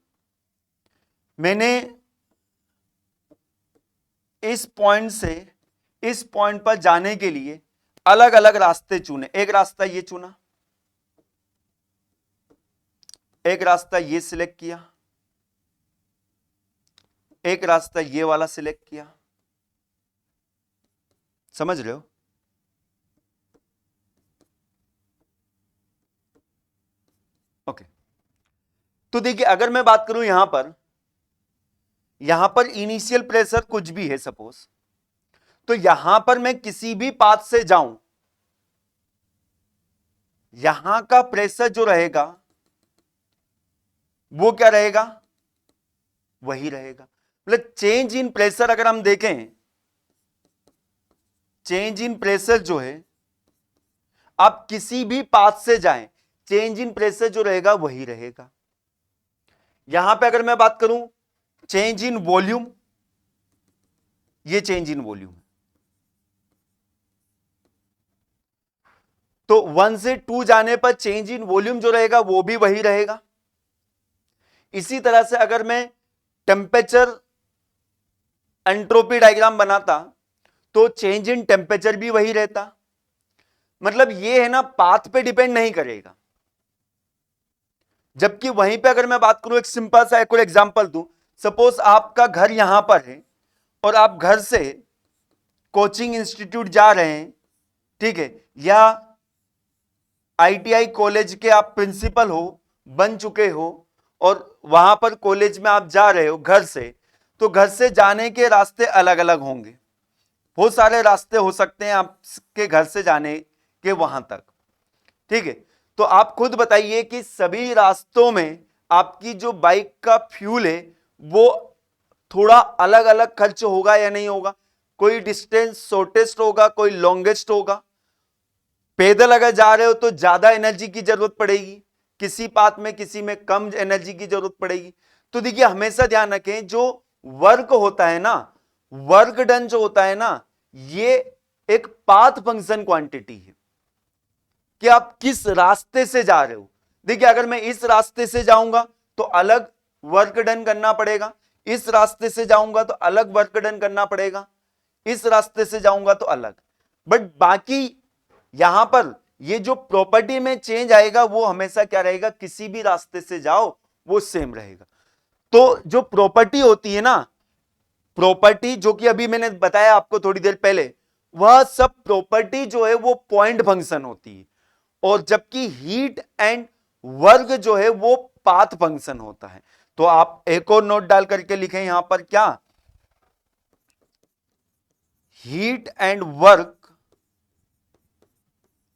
मैंने इस पॉइंट से इस पॉइंट पर जाने के लिए अलग अलग रास्ते चुने। एक रास्ता ये चुना, एक रास्ता ये सिलेक्ट किया, एक रास्ता ये वाला सिलेक्ट किया। समझ रहे हो? ओके, तो देखिए, अगर मैं बात करूं यहां पर इनिशियल प्रेशर कुछ भी है सपोज, तो यहां पर मैं किसी भी पाथ से जाऊं, यहां का प्रेशर जो रहेगा वो क्या रहेगा, वही रहेगा। मतलब चेंज इन प्रेशर अगर हम देखें, चेंज इन प्रेशर जो है, आप किसी भी पाथ से जाएं, चेंज इन प्रेशर जो रहेगा वही रहेगा। यहां पे अगर मैं बात करूं चेंज इन वॉल्यूम, ये चेंज इन वॉल्यूम, तो 1 से 2 जाने पर चेंज इन वॉल्यूम जो रहेगा वो भी वही रहेगा। इसी तरह से अगर मैं टेम्परेचर एंट्रोपी डायग्राम बनाता तो चेंज इन टेम्परेचर भी वही रहता। मतलब ये है ना, पाथ पे डिपेंड नहीं करेगा। जबकि वहीं पे अगर मैं बात करूं, एक सिंपल सा एक और एग्जांपल दूं, सपोज आपका घर यहां पर है और आप घर से कोचिंग इंस्टीट्यूट जा रहे हैं, ठीक है, या आईटीआई कॉलेज के आप प्रिंसिपल हो, बन चुके हो, और वहां पर कॉलेज में आप जा रहे हो घर से, तो घर से जाने के रास्ते अलग अलग होंगे। बहुत सारे रास्ते हो सकते हैं आपके घर से जाने के वहां तक। ठीक है, तो आप खुद बताइए कि सभी रास्तों में आपकी जो बाइक का फ्यूल है वो थोड़ा अलग अलग खर्च होगा या नहीं होगा? कोई डिस्टेंस शॉर्टेस्ट होगा, कोई लॉन्गेस्ट होगा। पैदल अगर जा रहे हो तो ज्यादा एनर्जी की जरूरत पड़ेगी, किसी पाथ में किसी में कम एनर्जी की जरूरत पड़ेगी। तो देखिए, हमेशा ध्यान रखें, जो वर्क होता है ना, वर्क डन जो होता है ना, ये एक पाथ फंक्शन क्वांटिटी है कि आप किस रास्ते से जा रहे हो। देखिए, अगर मैं इस रास्ते से जाऊंगा तो अलग वर्क डन करना पड़ेगा, इस रास्ते से जाऊंगा तो अलग वर्क डन करना पड़ेगा, इस रास्ते से जाऊंगा तो अलग। बट बाकी यहां पर ये जो प्रॉपर्टी में चेंज आएगा वो हमेशा क्या रहेगा, किसी भी रास्ते से जाओ वो सेम रहेगा। तो जो प्रॉपर्टी होती है ना, प्रॉपर्टी जो कि अभी मैंने बताया आपको थोड़ी देर पहले, वह सब प्रॉपर्टी जो है वो पॉइंट फंक्शन होती है, और जबकि हीट एंड वर्क जो है वो पाथ फंक्शन होता है। तो आप एक और नोट डाल करके लिखें यहां पर, क्या, heat and work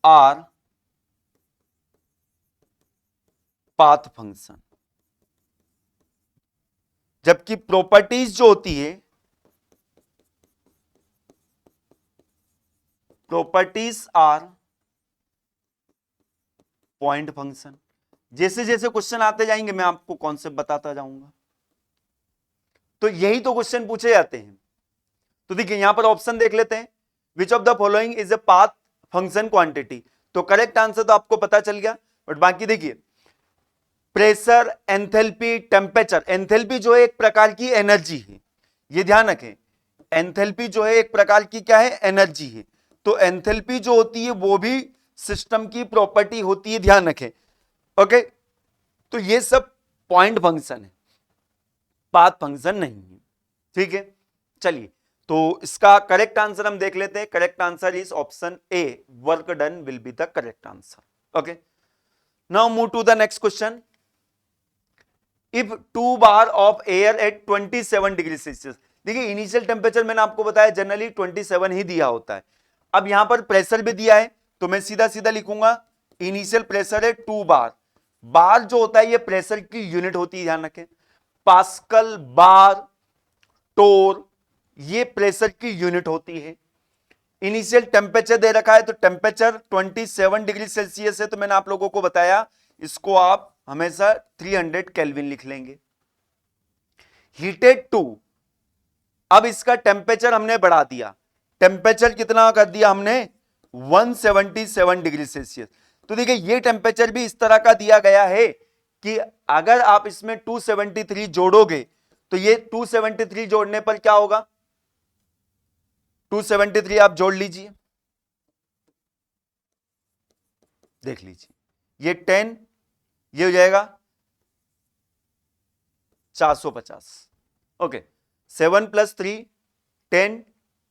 our path function, जबकि प्रॉपर्टीज जो होती है, प्रॉपर्टीज आर पॉइंट फंक्शन। जैसे जैसे क्वेश्चन आते जाएंगे मैं आपको कॉन्सेप्ट बताता जाऊंगा। तो यही तो क्वेश्चन पूछे जाते हैं। तो देखिए यहां पर ऑप्शन देख लेते हैं, विच of the following is a path function quantity. तो करेक्ट आंसर तो आपको पता चल गया, बट बाकी देखिए, प्रेशर, एंथैल्पी, टेम्परेचर। एंथैल्पी जो है एक प्रकार की एनर्जी है, ये ध्यान रखें। एंथैल्पी जो है एक प्रकार की क्या है, एनर्जी है। तो एंथैल्पी जो होती है वो भी सिस्टम की प्रॉपर्टी होती है, ध्यान रखें। ओके, तो ये सब पॉइंट फंक्शन है, पाथ फंक्शन नहीं है। ठीक है, चलिए तो इसका करेक्ट आंसर हम देख लेते हैं। Correct answer is option A, work done will be the correct answer. Okay, now move to the next question. If 2 bar of air at 27 degree Celsius. देखिए इनिशियल टेम्परेचर मैंने आपको बताया जनरली 27 ही दिया होता है। अब यहां पर प्रेशर भी दिया है, तो मैं सीधा सीधा लिखूंगा इनिशियल प्रेशर है 2 बार। बार जो होता है ये प्रेशर की यूनिट होती है, ध्यान रखें। पास्कल, बार, टोर, ये प्रेशर की यूनिट होती है। इनिशियल टेम्परेचर दे रखा है, तो टेम्परेचर 27 डिग्री सेल्सियस है, तो मैंने आप लोगों को बताया इसको आप हमेशा 300 केल्विन लिख लेंगे। हीटेड टू, अब इसका टेम्परेचर हमने बढ़ा दिया, टेम्परेचर कितना कर दिया हमने, 177 डिग्री सेल्सियस। तो देखिए ये टेम्परेचर भी इस तरह का दिया गया है कि अगर आप इसमें 273 जोड़ोगे तो ये 273 जोड़ने पर क्या होगा, 273 आप जोड़ लीजिए, देख लीजिए, ये 10, ये हो जाएगा 450। ओके, 7 + 3 10,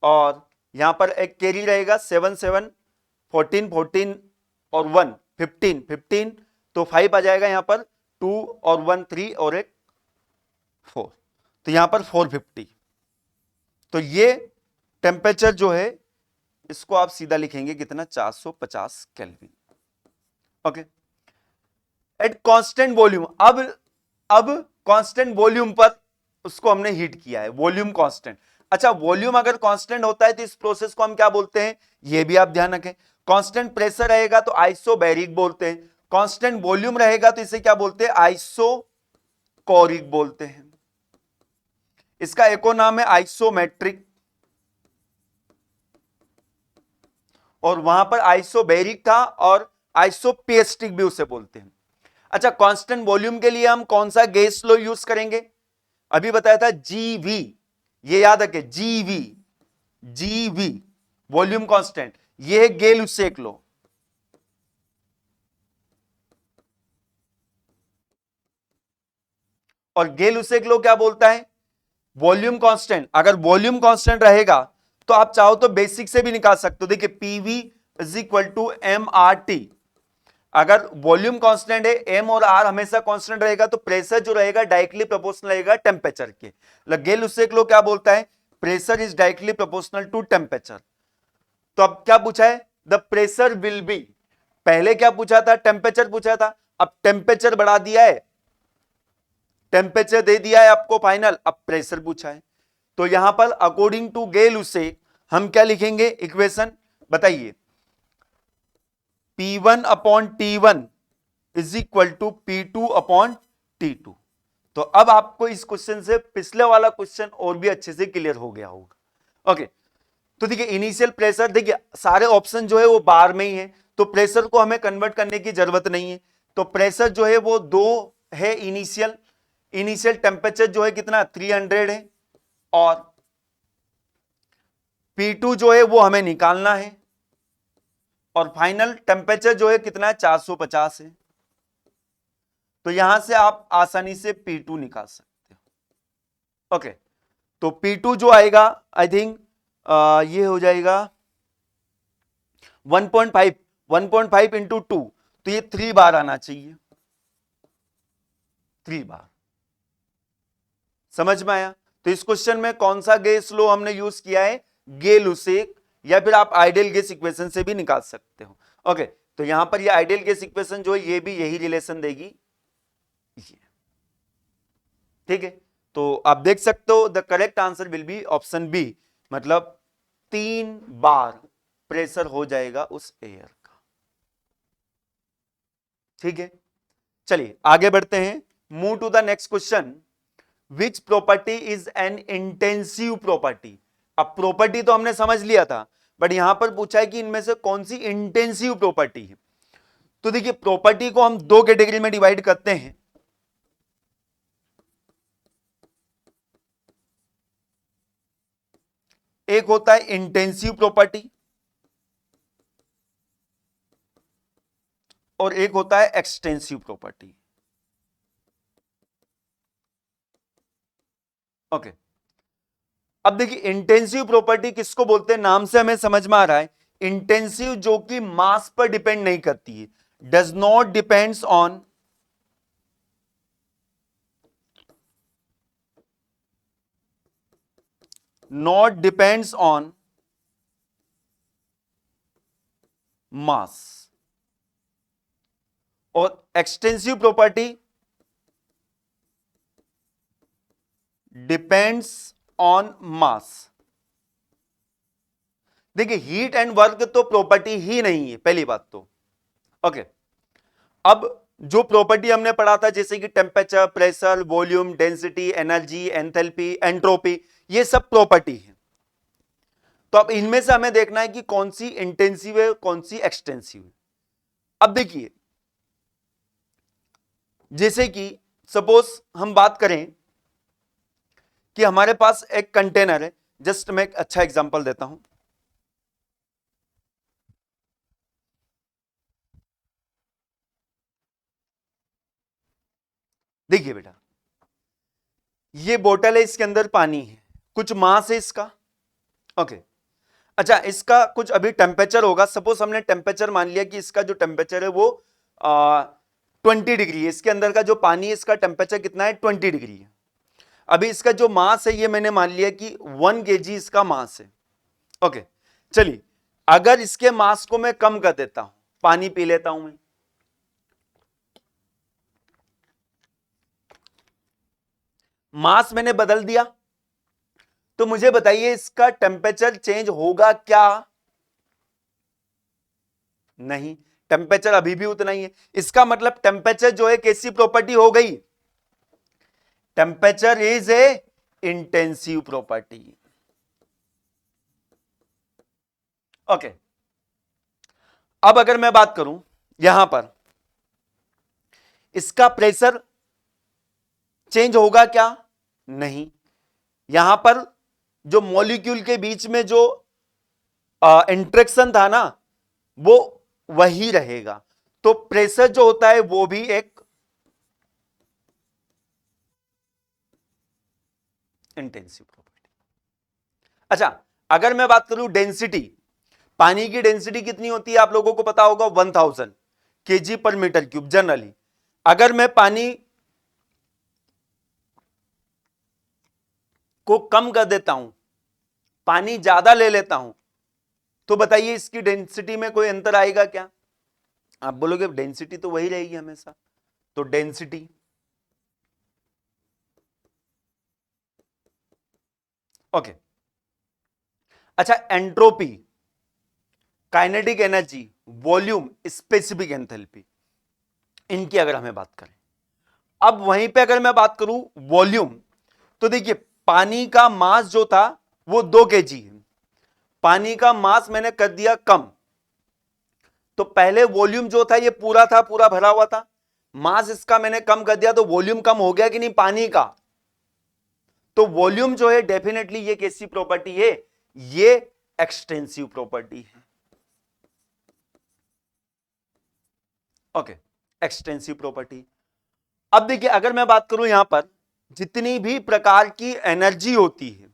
और यहां पर एक कैरी रहेगा 7 7 14 14 और 1 15 15, तो 5 आ जाएगा यहां पर, 2 और 1 3 और एक 4, तो यहां पर 450। तो ये टेम्परेचर जो है इसको आप सीधा लिखेंगे कितना, 450 kelvin. Okay, at constant volume, अब कांस्टेंट वॉल्यूम पर उसको हमने हीट किया है, वॉल्यूम कांस्टेंट। अच्छा, वॉल्यूम अगर कांस्टेंट होता है तो इस प्रोसेस को हम क्या बोलते हैं, ये भी आप ध्यान रखें। कांस्टेंट प्रेशर रहेगा तो आइसोबैरिक बोलते हैं, कांस्टेंट वॉल्यूम रहेगा तो इसे क्या बोलते हैं, आइसोकोरिक बोलते हैं। इसका एक और नाम है आइसोमेट्रिक, और वहां पर आइसोबैरिक था, और आइसोपेस्टिक भी उसे बोलते हैं। अच्छा, कांस्टेंट वॉल्यूम के लिए हम कौन सा गैस लो यूज करेंगे, अभी बताया था जीवी, ये याद रखें, जीवी, जीवी वॉल्यूम कांस्टेंट, ये है गेल-लुसेक लो। और गेल-लुसेक लो क्या बोलता है, वॉल्यूम कांस्टेंट, अगर वॉल्यूम कांस्टेंट रहेगा तो आप चाहो तो बेसिक से भी निकाल सकते हो। देखिए PV is equal to m R T, अगर वॉल्यूम कांस्टेंट है, एम और आर हमेशा कांस्टेंट रहेगा, तो प्रेशर जो रहेगा डायरेक्टली प्रोपोर्शनल रहेगा टेम्परेचर के। गेल-लुसेक लो क्या बोलता है, pressure is directly proportional to temperature. तो अब क्या पूछा है, द प्रेशर विल बी, पहले क्या पूछा था, टेम्परेचर पूछा था, अब टेम्परेचर बढ़ा दिया है, टेम्परेचर दे दिया है आपको फाइनल, अब प्रेशर पूछा है। तो यहां पर अकॉर्डिंग टू गेल-लुसेक हम क्या लिखेंगे, इक्वेशन बताइए, P1/T1 is equal to P2/T2। तो अब आपको इस क्वेश्चन से पिछले वाला क्वेश्चन और भी अच्छे से क्लियर हो गया होगा। ओके, तो देखिए इनिशियल प्रेशर, देखिए सारे ऑप्शन जो है वो बार में ही है, तो प्रेशर को हमें कन्वर्ट करने की जरूरत नहीं है। तो प्रेशर जो है वो 2 है इनिशियल टेम्परेचर जो है कितना, 300 है, और P2 जो है वो हमें निकालना है, और फाइनल टेम्परेचर जो है कितना है, 450 है। तो यहां से आप आसानी से P2 निकाल सकते हो। ओके, तो P2 जो आएगा आई थिंक ये हो जाएगा 1.5 1.5 इंटू 2, तो ये 3 बार आना चाहिए, 3 बार। समझ में आया? तो इस क्वेश्चन में कौन सा गैस लो हमने यूज किया है? गे-लुसेक, या फिर आप आइडियल गैस इक्वेशन से भी निकाल सकते हो। ओके, तो यहां पर ये आइडियल गैस इक्वेशन जो है ये भी यही रिलेशन देगी, ठीक है। तो आप देख सकते हो the correct answer will be option B, मतलब 3 बार प्रेशर हो जाएगा उस एयर का, ठीक है। चलिए आगे बढ़ते हैं, move to the next question. Which property is an intensive property? अब प्रॉपर्टी तो हमने समझ लिया था, बट यहां पर पूछा है कि इनमें से कौन सी इंटेंसिव प्रॉपर्टी है। तो देखिए प्रॉपर्टी को हम दो कैटेगरी में डिवाइड करते हैं। एक होता है इंटेंसिव प्रॉपर्टी और एक होता है एक्सटेंसिव प्रॉपर्टी। ओके, अब देखिए इंटेंसिव प्रॉपर्टी किसको बोलते हैं, नाम से हमें समझ में आ रहा है। इंटेंसिव जो कि मास पर डिपेंड नहीं करती है, does not depends on mass. और extensive property depends on mass. देखिए हीट एंड वर्क तो प्रॉपर्टी ही नहीं है, पहली बात तो। ओके, अब जो प्रॉपर्टी हमने पढ़ा था जैसे कि temperature, pressure, volume, density, energy, enthalpy, entropy, ये सब प्रॉपर्टी है। तो अब इनमें से हमें देखना है कि कौन सी इंटेंसिव है, कौन सी एक्सटेंसिव है। अब देखिए जैसे कि सपोज हम बात करें कि हमारे पास एक कंटेनर है, जस्ट मैं एक अच्छा एग्जांपल देता हूं। देखिए बेटा, ये बोतल है, इसके अंदर पानी है, कुछ मास है इसका। ओके, अच्छा इसका कुछ अभी टेम्परेचर होगा, सपोज हमने टेम्परेचर मान लिया कि इसका जो टेम्परेचर है वो 20 डिग्री है, इसके अंदर का जो पानी है इसका टेम्परेचर कितना है, 20 डिग्री है। अभी इसका जो मास है ये मैंने मान लिया कि 1 kg इसका मास है। ओके, चलिए अगर इसके मास को मैं कम कर देता हूं, पानी पी लेता हूं मैं, मास मैंने बदल दिया, तो मुझे बताइए इसका टेम्परेचर चेंज होगा क्या? नहीं, टेम्परेचर अभी भी उतना ही है। इसका मतलब टेम्परेचर जो है कैसी प्रॉपर्टी हो गई? Temperature is a intensive property. Okay, अब अगर मैं बात करूं यहां पर, इसका प्रेशर चेंज होगा क्या? नहीं, यहां पर जो मॉलिक्यूल के बीच में जो इंट्रैक्शन था ना वो वही रहेगा। तो प्रेशर जो होता है वो भी एक इंटेंसिव प्रॉपर्टी। अच्छा, अगर मैं बात करूं डेंसिटी, पानी की डेंसिटी कितनी होती है आप लोगों को पता होगा, 1000 केजी पर मीटर क्यूब जनरली। अगर मैं पानी को कम कर देता हूं, पानी ज्यादा ले लेता हूं, तो बताइए इसकी डेंसिटी में कोई अंतर आएगा क्या? आप बोलोगे डेंसिटी तो वही रहेगी हमेशा, तो डेंसिटी। ओके, अच्छा entropy, kinetic energy, volume, specific enthalpy, इनकी अगर हमें बात करें, अब वहीं पे अगर मैं बात करूं वॉल्यूम, तो देखिए पानी का मास जो था वो 2 kg है, पानी का मास मैंने कर दिया कम, तो पहले वॉल्यूम जो था ये पूरा था, पूरा भरा हुआ था, मास इसका मैंने कम कर दिया तो वॉल्यूम कम हो गया कि नहीं पानी का? तो वॉल्यूम जो है डेफिनेटली ये कैसी प्रॉपर्टी है? ये एक्सटेंसिव प्रॉपर्टी है। Okay, extensive property. अब देखिए अगर मैं बात करूं यहां पर, जितनी भी प्रकार की एनर्जी होती है,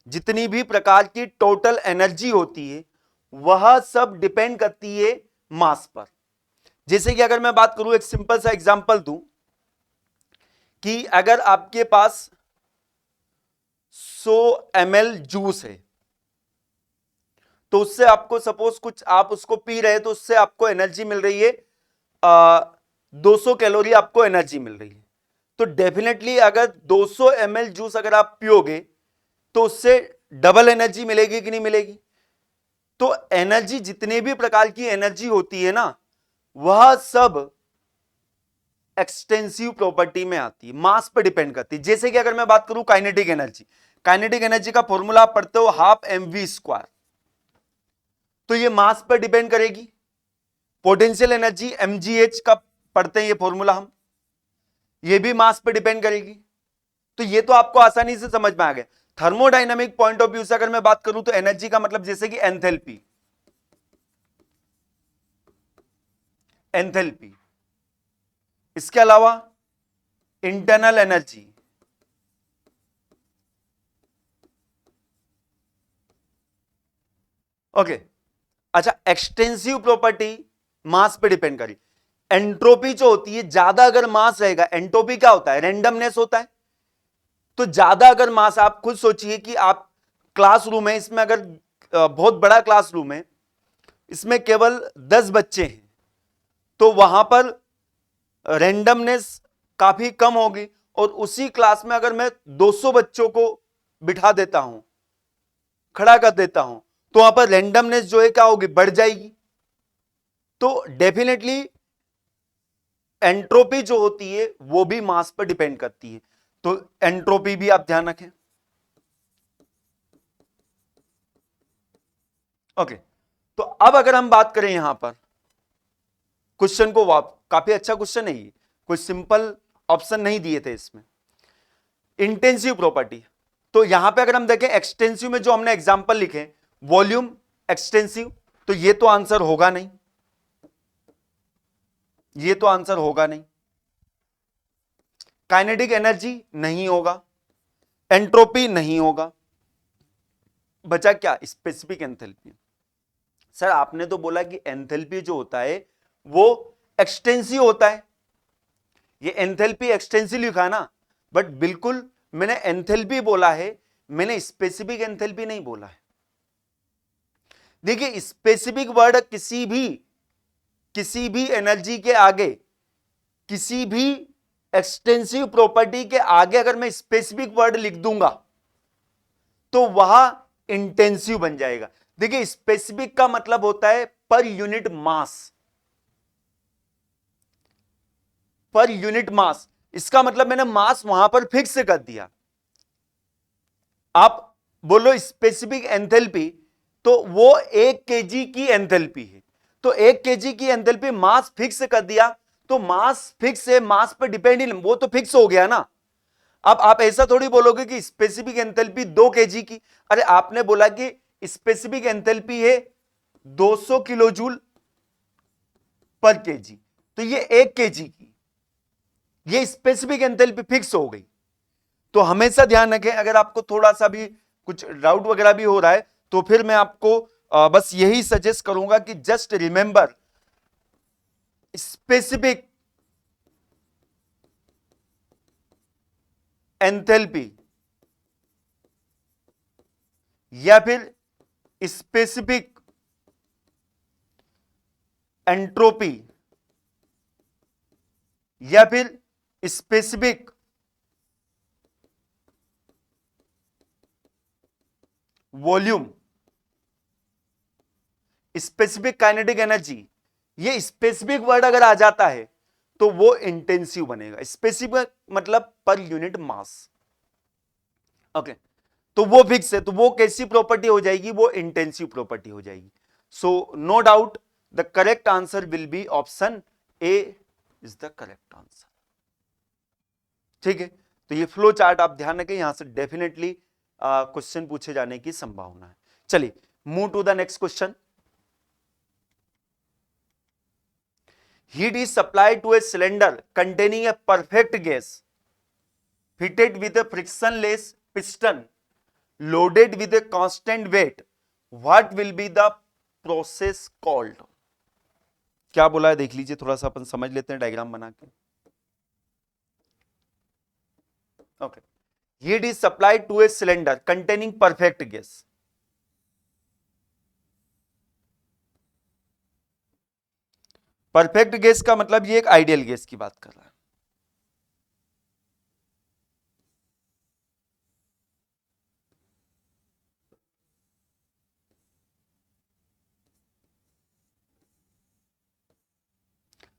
जितनी भी प्रकार की टोटल एनर्जी होती है, वह सब डिपेंड करती है मास पर। जैसे कि अगर मैं बात करूं, एक सिंपल सा एग्जांपल दूं कि अगर आपके पास 100 ml जूस है, तो उससे आपको सपोज कुछ आप उसको पी रहे हैं, तो उससे आपको एनर्जी मिल रही है 200 कैलोरी आपको एनर्जी मिल रही है। तो डेफिनेटली अगर 200 ml जूस अगर आप पियोगे तो उससे डबल एनर्जी मिलेगी कि नहीं मिलेगी? तो एनर्जी, जितने भी प्रकार की एनर्जी होती है ना, वह सब एक्सटेंसिव प्रॉपर्टी में आती है, मास पर डिपेंड करती है। जैसे कि अगर मैं बात करूं काइनेटिक एनर्जी, काइनेटिक एनर्जी का फॉर्मूला आप पढ़ते हो हाफ mv², तो ये मास पर डिपेंड करेगी। पोटेंशियल एनर्जी mgh का पढ़ते हैं ये फॉर्मूला हम, ये भी मास पर डिपेंड करेगी। तो ये तो आपको आसानी से समझ में आ गया। थर्मोडायनामिक पॉइंट ऑफ व्यू से अगर मैं बात करूं तो एनर्जी का मतलब जैसे कि एंथैल्पी, एंथैल्पी, इसके अलावा इंटरनल एनर्जी, ओके। अच्छा, एक्सटेंसिव प्रॉपर्टी मास पे डिपेंड करी। एंट्रोपी जो होती है, ज्यादा अगर मास रहेगा, एंट्रोपी क्या होता है? रेंडमनेस होता है। तो ज्यादा अगर मास, आप खुद सोचिए कि आप क्लासरूम है, इसमें अगर बहुत बड़ा क्लासरूम है, इसमें केवल 10 बच्चे हैं, तो वहां पर रेंडमनेस काफी कम होगी। और उसी क्लास में अगर मैं 200 बच्चों को बिठा देता हूं, खड़ा कर देता हूं, तो वहां पर रेंडमनेस जो है क्या होगी? बढ़ जाएगी। तो डेफिनेटली एंट्रोपी जो होती है वो भी मास पर डिपेंड करती है। तो एंट्रोपी भी आप ध्यान रखें। ओके, तो अब अगर हम बात करें यहां पर क्वेश्चन को, काफी अच्छा क्वेश्चन है ये, कोई सिंपल ऑप्शन नहीं दिए थे इसमें। इंटेंसिव प्रॉपर्टी, तो यहां पे अगर हम देखें एक्सटेंसिव में जो हमने एग्जांपल लिखे, वॉल्यूम एक्सटेंसिव, तो ये तो आंसर होगा नहीं, ये तो आंसर होगा नहीं। काइनेटिक एनर्जी नहीं होगा, एंट्रोपी नहीं होगा, बचा क्या? Specific enthalpy. सर आपने तो बोला कि एंथैल्पी जो होता है वो एक्सटेंसिव होता है, ये एंथैल्पी एक्सटेंसिव लिखा है ना, बट बिल्कुल मैंने एंथैल्पी बोला है, मैंने स्पेसिफिक एंथैल्पी नहीं बोला है। देखिए, स्पेसिफिक वर्ड किसी भी एनर्जी के आगे, किसी भी एक्सटेंसिव प्रॉपर्टी के आगे अगर मैं स्पेसिफिक वर्ड लिख दूंगा तो वह इंटेंसिव बन जाएगा। देखिए, स्पेसिफिक का मतलब होता है per unit mass, per unit mass. इसका मतलब मैंने मास वहां पर फिक्स कर दिया। आप बोलो स्पेसिफिक एंथैल्पी, तो वो 1 केजी की एंथैल्पी है, तो 1 केजी की एंथैल्पी मास फिक्स कर दिया, तो मास फिक्स है, मास पर डिपेंड ही, वो तो फिक्स हो गया ना। अब आप ऐसा थोड़ी बोलोगे कि स्पेसिफिक एंथैल्पी 2 केजी की। अरे आपने बोला कि स्पेसिफिक एंथैल्पी है 200 किलो जूल पर केजी, तो ये 1 केजी की, ये स्पेसिफिक एंथैल्पी फिक्स हो गई। तो हमेशा ध्यान रखें, अगर आपको थोड़ा सा भी कुछ डाउट वगैरह भी हो रहा है, तो फिर मैं आपको बस यही सजेस्ट करूंगा कि जस्ट रिमेंबर स्पेसिफिक एंथैल्पी या फिर स्पेसिफिक एंट्रोपी या फिर specific volume, specific kinetic energy, ये स्पेसिफिक वर्ड अगर आ जाता है तो वो इंटेंसिव बनेगा। स्पेसिफिक मतलब पर यूनिट मास, ओके। तो वो फिक्स है, तो वो कैसी प्रॉपर्टी हो जाएगी? वो इंटेंसिव प्रॉपर्टी हो जाएगी। So no doubt the correct answer will be option A is the correct answer. ठीक है, तो ये फ्लो चार्ट आप ध्यान रखें, यहां से डेफिनेटली क्वेश्चन पूछे जाने की संभावना है। चलिए move to the next question. Heat is supplied to a cylinder containing a perfect gas fitted with a frictionless piston loaded with a constant weight. What will be the process called? क्या बोला है देख लीजिए, थोड़ा सा अपन समझ लेते हैं डायग्राम बना के। Okay, heat is supplied to a cylinder containing perfect gas. Perfect gas का मतलब ये एक आइडियल गैस की बात कर रहा है।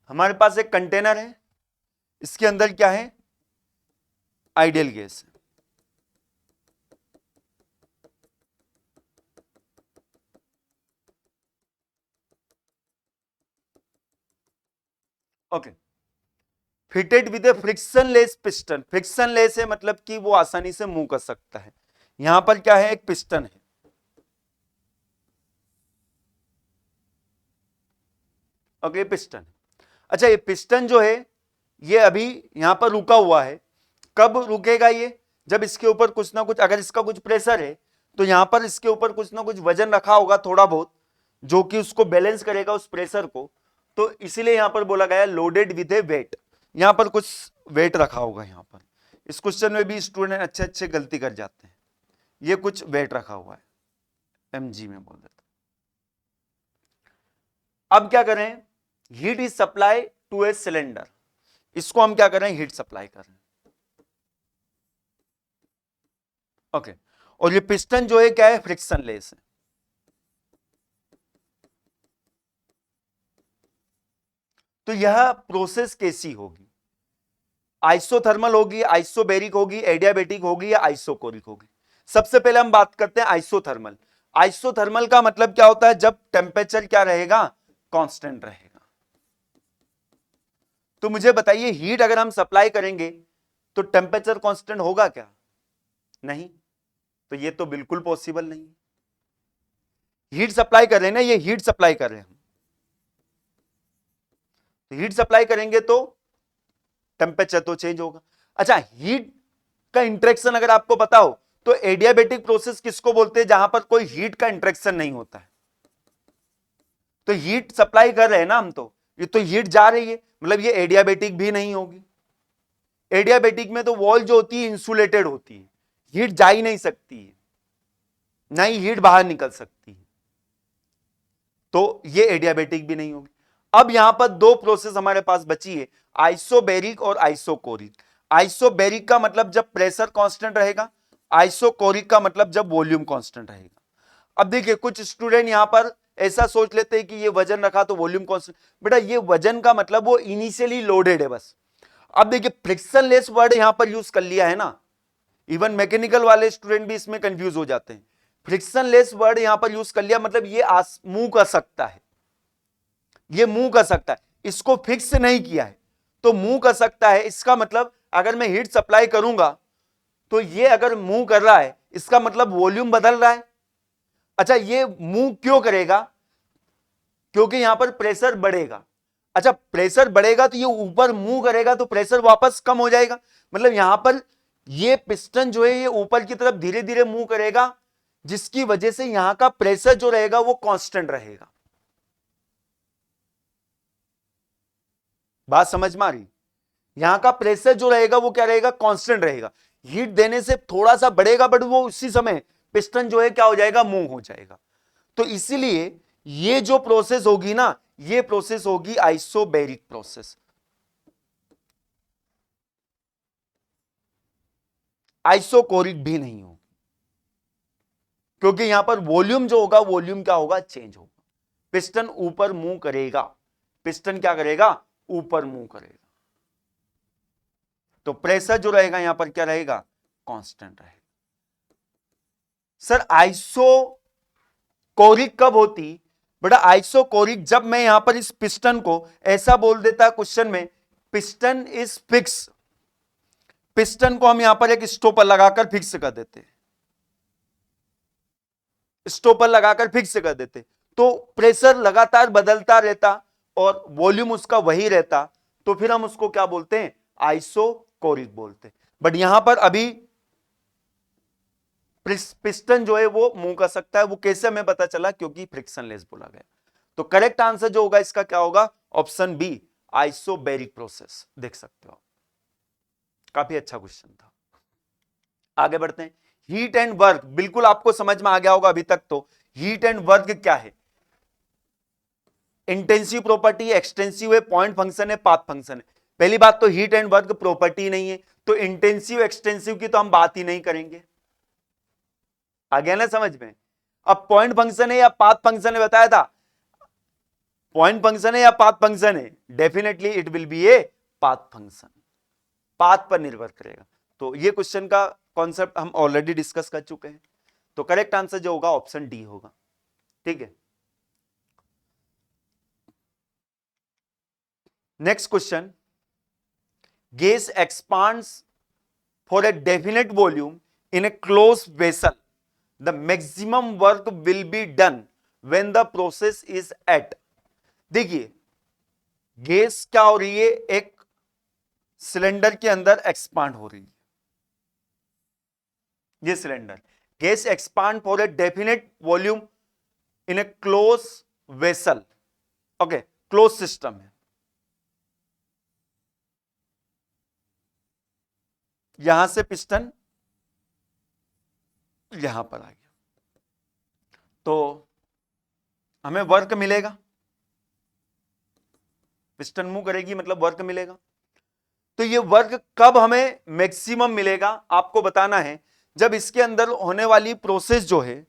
हमारे पास एक कंटेनर है, इसके अंदर क्या है, आइडियल गैस है। Okay, fitted with A frictionless piston. Frictionless है मतलब कि वो आसानी से मूव कर सकता है। यहां पर क्या है, एक पिस्टन है। Okay, piston. अच्छा, ये पिस्टन जो है ये अभी यहां पर रुका हुआ है। कब रुकेगा ये, जब इसके ऊपर कुछ ना कुछ, अगर इसका कुछ प्रेशर है तो यहां पर इसके ऊपर कुछ ना कुछ वजन रखा होगा थोड़ा बहुत, जो कि उसको बैलेंस करेगा उस प्रेशर को। तो इसीलिए यहां पर बोला गया लोडेड विद ए वेट। यहां पर कुछ वेट रखा होगा। यहां पर इस क्वेश्चन में भी स्टूडेंट अच्छे अच्छे गलती कर जाते हैं। ये कुछ वेट रखा हुआ है, mg में बोल देते। अब क्या करें, heat is supply to a cylinder. इसको हम क्या कर रहे हैं, हीट सप्लाई कर रहे हैं। ओके, और ये पिस्टन जो है क्या है, फ्रिक्शनलेस है। तो यह प्रोसेस कैसी होगी, आइसोथर्मल होगी, आइसोबेरिक होगी, एडियाबेटिक होगी या आइसोकोरिक होगी। सबसे पहले हम बात करते हैं आइसोथर्मल। आइसोथर्मल का मतलब क्या होता है, जब टेम्परेचर क्या रहेगा, कांस्टेंट रहेगा। तो मुझे बताइए, हीट अगर हम सप्लाई करेंगे तो टेम्परेचर कांस्टेंट होगा क्या, नहीं। तो ये तो बिल्कुल पॉसिबल नहीं। हीट सप्लाई कर रहे हैं ना, ये हीट सप्लाई कर रहे हैं हम, तो हीट सप्लाई करेंगे तो टेम्परेचर तो चेंज होगा। अच्छा, हीट का इंटरेक्शन अगर आपको पता हो तो एडियाबेटिक प्रोसेस किसको बोलते हैं, जहां पर कोई हीट का इंटरेक्शन नहीं होता है। तो हीट सप्लाई कर रहे हैं ना हम, तो ये तो हीट जा रही है, मतलब ये एडियाबेटिक भी नहीं होगी। एडियाबेटिक में तो वॉल जो होती है इंसुलेटेड होती है, हीट जा ही नहीं सकती है, ना ही हीट बाहर निकल सकती है। तो ये एडियाबेटिक भी नहीं होगी। अब यहां पर दो प्रोसेस हमारे पास बची है, आइसोबेरिक और आइसोकोरिक। आइसोबेरिक का मतलब जब प्रेशर कांस्टेंट रहेगा, आइसोकोरिक का मतलब जब वॉल्यूम कांस्टेंट रहेगा। अब देखिए, कुछ स्टूडेंट यहां पर ऐसा सोच लेते हैं कि ये वजन रखा तो वॉल्यूम कांस्टेंट। बेटा, ये वजन का मतलब वो इनिशियली लोडेड है बस। अब देखिए, फ्रिक्शनलेस वर्ड यहां पर यूज कर लिया है ना, इवन मैकेनिकल वाले स्टूडेंट भी इसमें कंफ्यूज हो जाते हैं। फ्रिक्शनलेस वर्ड यहां पर यूज कर लिया, मतलब ये मूव कर सकता है, ये मूव कर सकता है, इसको फिक्स नहीं किया है तो मूव कर सकता है। इसका मतलब अगर मैं हीट सप्लाई करूंगा तो ये अगर मूव कर रहा है, इसका मतलब वॉल्यूम बदल रहा है। अच्छा, ये मूव क्यों करेगा, क्योंकि यहां पर प्रेशर बढ़ेगा। अच्छा, प्रेशर बढ़ेगा तो ये ऊपर मूव करेगा तो प्रेशर वापस कम हो जाएगा। मतलब यहां पर ये पिस्टन जो है ये ऊपर की तरफ धीरे धीरे मूव करेगा, जिसकी वजह से यहां का प्रेशर जो रहेगा वो कांस्टेंट रहेगा। बात समझ में आ रही, यहां का प्रेशर जो रहेगा वो क्या रहेगा, कांस्टेंट रहेगा। हीट देने से थोड़ा सा बढ़ेगा बट वो उसी समय पिस्टन जो है क्या हो जाएगा, मूव हो जाएगा। तो इसीलिए ये जो प्रोसेस होगी ना, ये प्रोसेस होगी आइसोबेरिक प्रोसेस। आइसोकोरिक भी नहीं होगी, क्योंकि यहां पर वॉल्यूम जो होगा, वॉल्यूम क्या होगा, चेंज होगा। पिस्टन ऊपर मूव करेगा, पिस्टन क्या करेगा, ऊपर मूव करेगा। तो प्रेशर जो रहेगा यहां पर क्या रहेगा, कांस्टेंट रहेगा। सर आइसोकोरिक कब होती, बेटा आइसोकोरिक जब मैं यहां पर इस पिस्टन को ऐसा बोल देता क्वेश्चन में, पिस्टन इज फिक्स। पिस्टन को हम यहां पर एक स्टॉपर लगाकर फिक्स कर देते, स्टॉपर लगाकर फिक्स कर देते, तो प्रेशर लगातार बदलता रहता और वॉल्यूम उसका वही रहता, तो फिर हम उसको क्या बोलते हैं, आइसोकोरिक बोलते हैं। बट यहां पर अभी पिस्टन जो है वो मूव कर सकता है। वो कैसे हमें पता चला? क्योंकि फ्रिक्शनलेस बोला गया। तो करेक्ट आंसर जो होगा इसका क्या होगा? Option B, isobaric process. देख सकते हो, काफी अच्छा क्वेश्चन था। आगे बढ़ते हैं। हीट एंड वर्क, बिल्कुल आपको समझ में आ गया होगा अभी तक। तो हीट एंड वर्क क्या है? इंटेंसिव प्रॉपर्टी है, एक्सटेंसिव है, पॉइंट फंक्शन है, पाथ फंक्शन है। पहली बात तो हीट एंड वर्क प्रॉपर्टी नहीं है, तो इंटेंसिव एक्सटेंसिव की तो हम बात ही नहीं करेंगे। आ गया ना समझ में? अब पॉइंट फंक्शन है या पाथ फंक्शन है बताया था। पॉइंट फंक्शन है या पाथ फंक्शन है? Definitely it will be a path function, path पर निर्भर करेगा। तो ये क्वेश्चन का कॉन्सेप्ट हम ऑलरेडी डिस्कस कर चुके हैं। तो करेक्ट आंसर जो होगा ऑप्शन डी होगा। ठीक है, next question. Gas expands for a definite volume in a close vessel, the maximum work will be done when the process is at. देखिए, गैस क्या हो रही है? एक सिलेंडर के अंदर एक्सपांड हो रही है। ये cylinder, gas expand for a definite volume in a close vessel. Okay, close system है। यहां से पिस्टन यहां पर आ गया, तो हमें वर्क मिलेगा। पिस्टन मूव करेगी मतलब वर्क मिलेगा। तो ये वर्क कब हमें मैक्सिमम मिलेगा आपको बताना है। जब इसके अंदर होने वाली प्रोसेस जो है,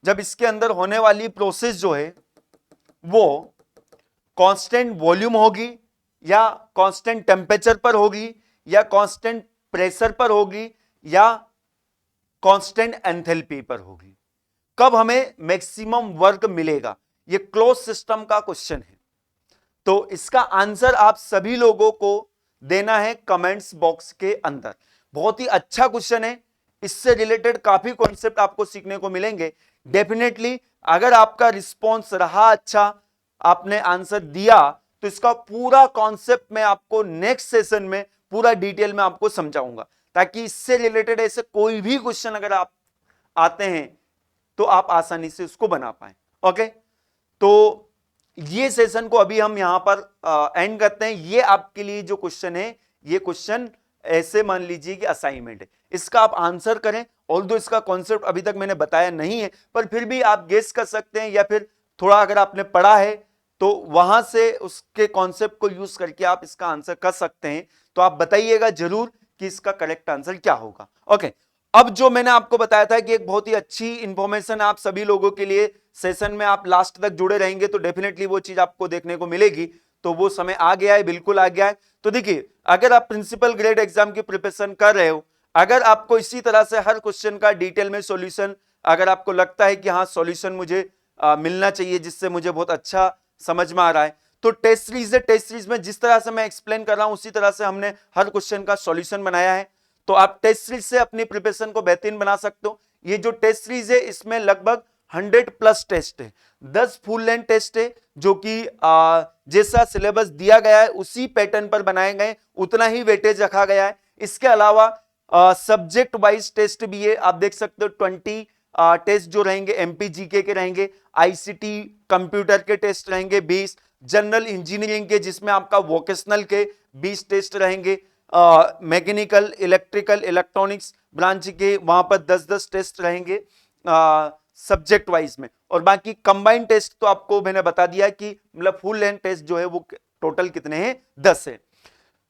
जब इसके अंदर होने वाली प्रोसेस जो है वो कांस्टेंट वॉल्यूम होगी, या कांस्टेंट टेम्परेचर पर होगी, या कांस्टेंट प्रेशर पर होगी, या कांस्टेंट एंथैल्पी पर होगी। कब हमें मैक्सिमम वर्क मिलेगा? ये क्लोज सिस्टम का क्वेश्चन है। तो इसका आंसर आप सभी लोगों को देना है कमेंट्स बॉक्स के अंदर। बहुत ही अच्छा क्वेश्चन है, इससे रिलेटेड काफी कॉन्सेप्ट आपको सीखने को मिलेंगे। डेफिनेटली अगर आपका रिस्पॉन्स रहा अच्छा, आपने आंसर दिया, तो इसका पूरा कॉन्सेप्ट मैं आपको नेक्स्ट सेशन में पूरा डिटेल में आपको समझाऊंगा, ताकि इससे रिलेटेड ऐसे कोई भी क्वेश्चन अगर आप आते हैं तो आप आसानी से उसको बना पाए। ओके, तो ये सेशन को अभी हम यहां पर एंड करते हैं। ये आपके लिए जो क्वेश्चन है, ये क्वेश्चन ऐसे मान लीजिए कि असाइनमेंट है, इसका आप आंसर करें। ऑल्दो इसका कॉन्सेप्ट अभी तक मैंने बताया नहीं है, पर फिर भी आप गेस कर सकते हैं, या फिर थोड़ा अगर आपने पढ़ा है तो वहां से उसके कॉन्सेप्ट को यूज करके आप इसका आंसर कर सकते हैं। तो आप बताइएगा जरूर कि इसका करेक्ट आंसर क्या होगा। ओके, अब जो मैंने आपको बताया था कि एक बहुत ही अच्छी इंफॉर्मेशन आप सभी लोगों के लिए, सेशन में आप लास्ट तक जुड़े रहेंगे तो डेफिनेटली वो चीज आपको देखने को मिलेगी। तो वो समय आ गया है, बिल्कुल आ गया है। तो देखिए, अगर आप प्रिंसिपल ग्रेड एग्जाम की प्रिपरेशन कर रहे हो, अगर आपको इसी तरह से हर क्वेश्चन का डिटेल में सॉल्यूशन, अगर आपको लगता है कि हाँ सॉल्यूशन मुझे मिलना चाहिए जिससे मुझे बहुत अच्छा समझ में आ रहा है, तो टेस्ट सीरीज है, टेस्ट सीरीज में जिस तरह से मैं एक्सप्लेन कर रहा हूं उसी तरह से हमने हर क्वेश्चन का सॉल्यूशन बनाया है। तो आप टेस्ट सीरीज से अपनी प्रिपरेशन को बेहतरीन बना सकते हो। ये जो टेस्ट सीरीज है इसमें लगभग 100+ टेस्ट है, 10 फुल लेंथ टेस्ट है, जो कि जैसा सिलेबस दिया गया है उसी पैटर्न पर बनाए गए, उतना ही वेटेज रखा गया है। इसके अलावा सब्जेक्ट वाइज टेस्ट भी है, आप देख सकते हो 20 टेस्ट जो रहेंगे एमपीजीके के रहेंगे, आईसीटी कंप्यूटर के टेस्ट रहेंगे 20, जनरल इंजीनियरिंग के जिसमें आपका वोकेशनल के 20 टेस्ट रहेंगे, मैकेनिकल, इलेक्ट्रिकल, इलेक्ट्रॉनिक्स ब्रांच के वहां पर 10-10 टेस्ट रहेंगे सब्जेक्ट वाइज में। और बाकी कंबाइंड टेस्ट तो आपको मैंने बता दिया कि मतलब फुल लेंथ टेस्ट जो है वो टोटल कितने हैं? 10 है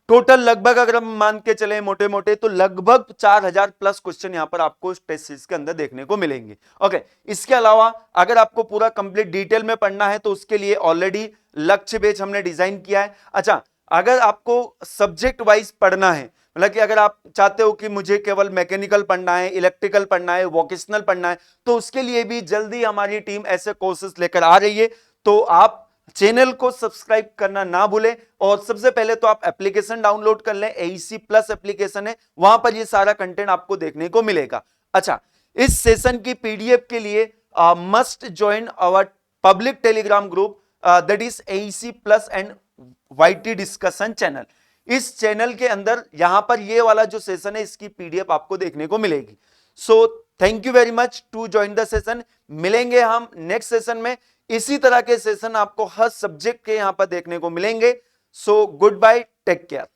टोटल। लगभग अगर हम मान के चले मोटे मोटे तो लगभग 4000+ क्वेश्चन यहां पर आपको टेस्ट सीरीज के अंदर देखने को मिलेंगे। ओके, इसके अलावा अगर आपको पूरा कंप्लीट डिटेल में पढ़ना है तो उसके लिए ऑलरेडी लक्ष्य बैच हमने डिजाइन किया है। अच्छा, अगर आपको सब्जेक्ट वाइज पढ़ना है, मतलब कि अगर आप चाहते हो कि मुझे केवल मैकेनिकल पढ़ना है, इलेक्ट्रिकल पढ़ना है, वोकेशनल पढ़ना है, तो उसके लिए भी जल्दी हमारी टीम ऐसे कोर्सेज लेकर आ रही है। तो आप चैनल को सब्सक्राइब करना ना भूलें, और सबसे पहले तो आप एप्लीकेशन डाउनलोड कर लें, AEC प्लस एप्लीकेशन है, वहां पर ये सारा कंटेंट आपको देखने को मिलेगा। अच्छा, इस सेशन की पीडीएफ के लिए must join our public Telegram group, that is AEC plus and YT discussion channel. इस चैनल के अंदर यहां पर ये वाला जो सेशन है इसकी पीडीएफ आपको देखने को मिलेगी। So thank you very much to join the session. मिलेंगे हम नेक्स्ट सेशन में। इसी तरह के सेशन आपको हर सब्जेक्ट के यहां पर देखने को मिलेंगे। So goodbye, take care.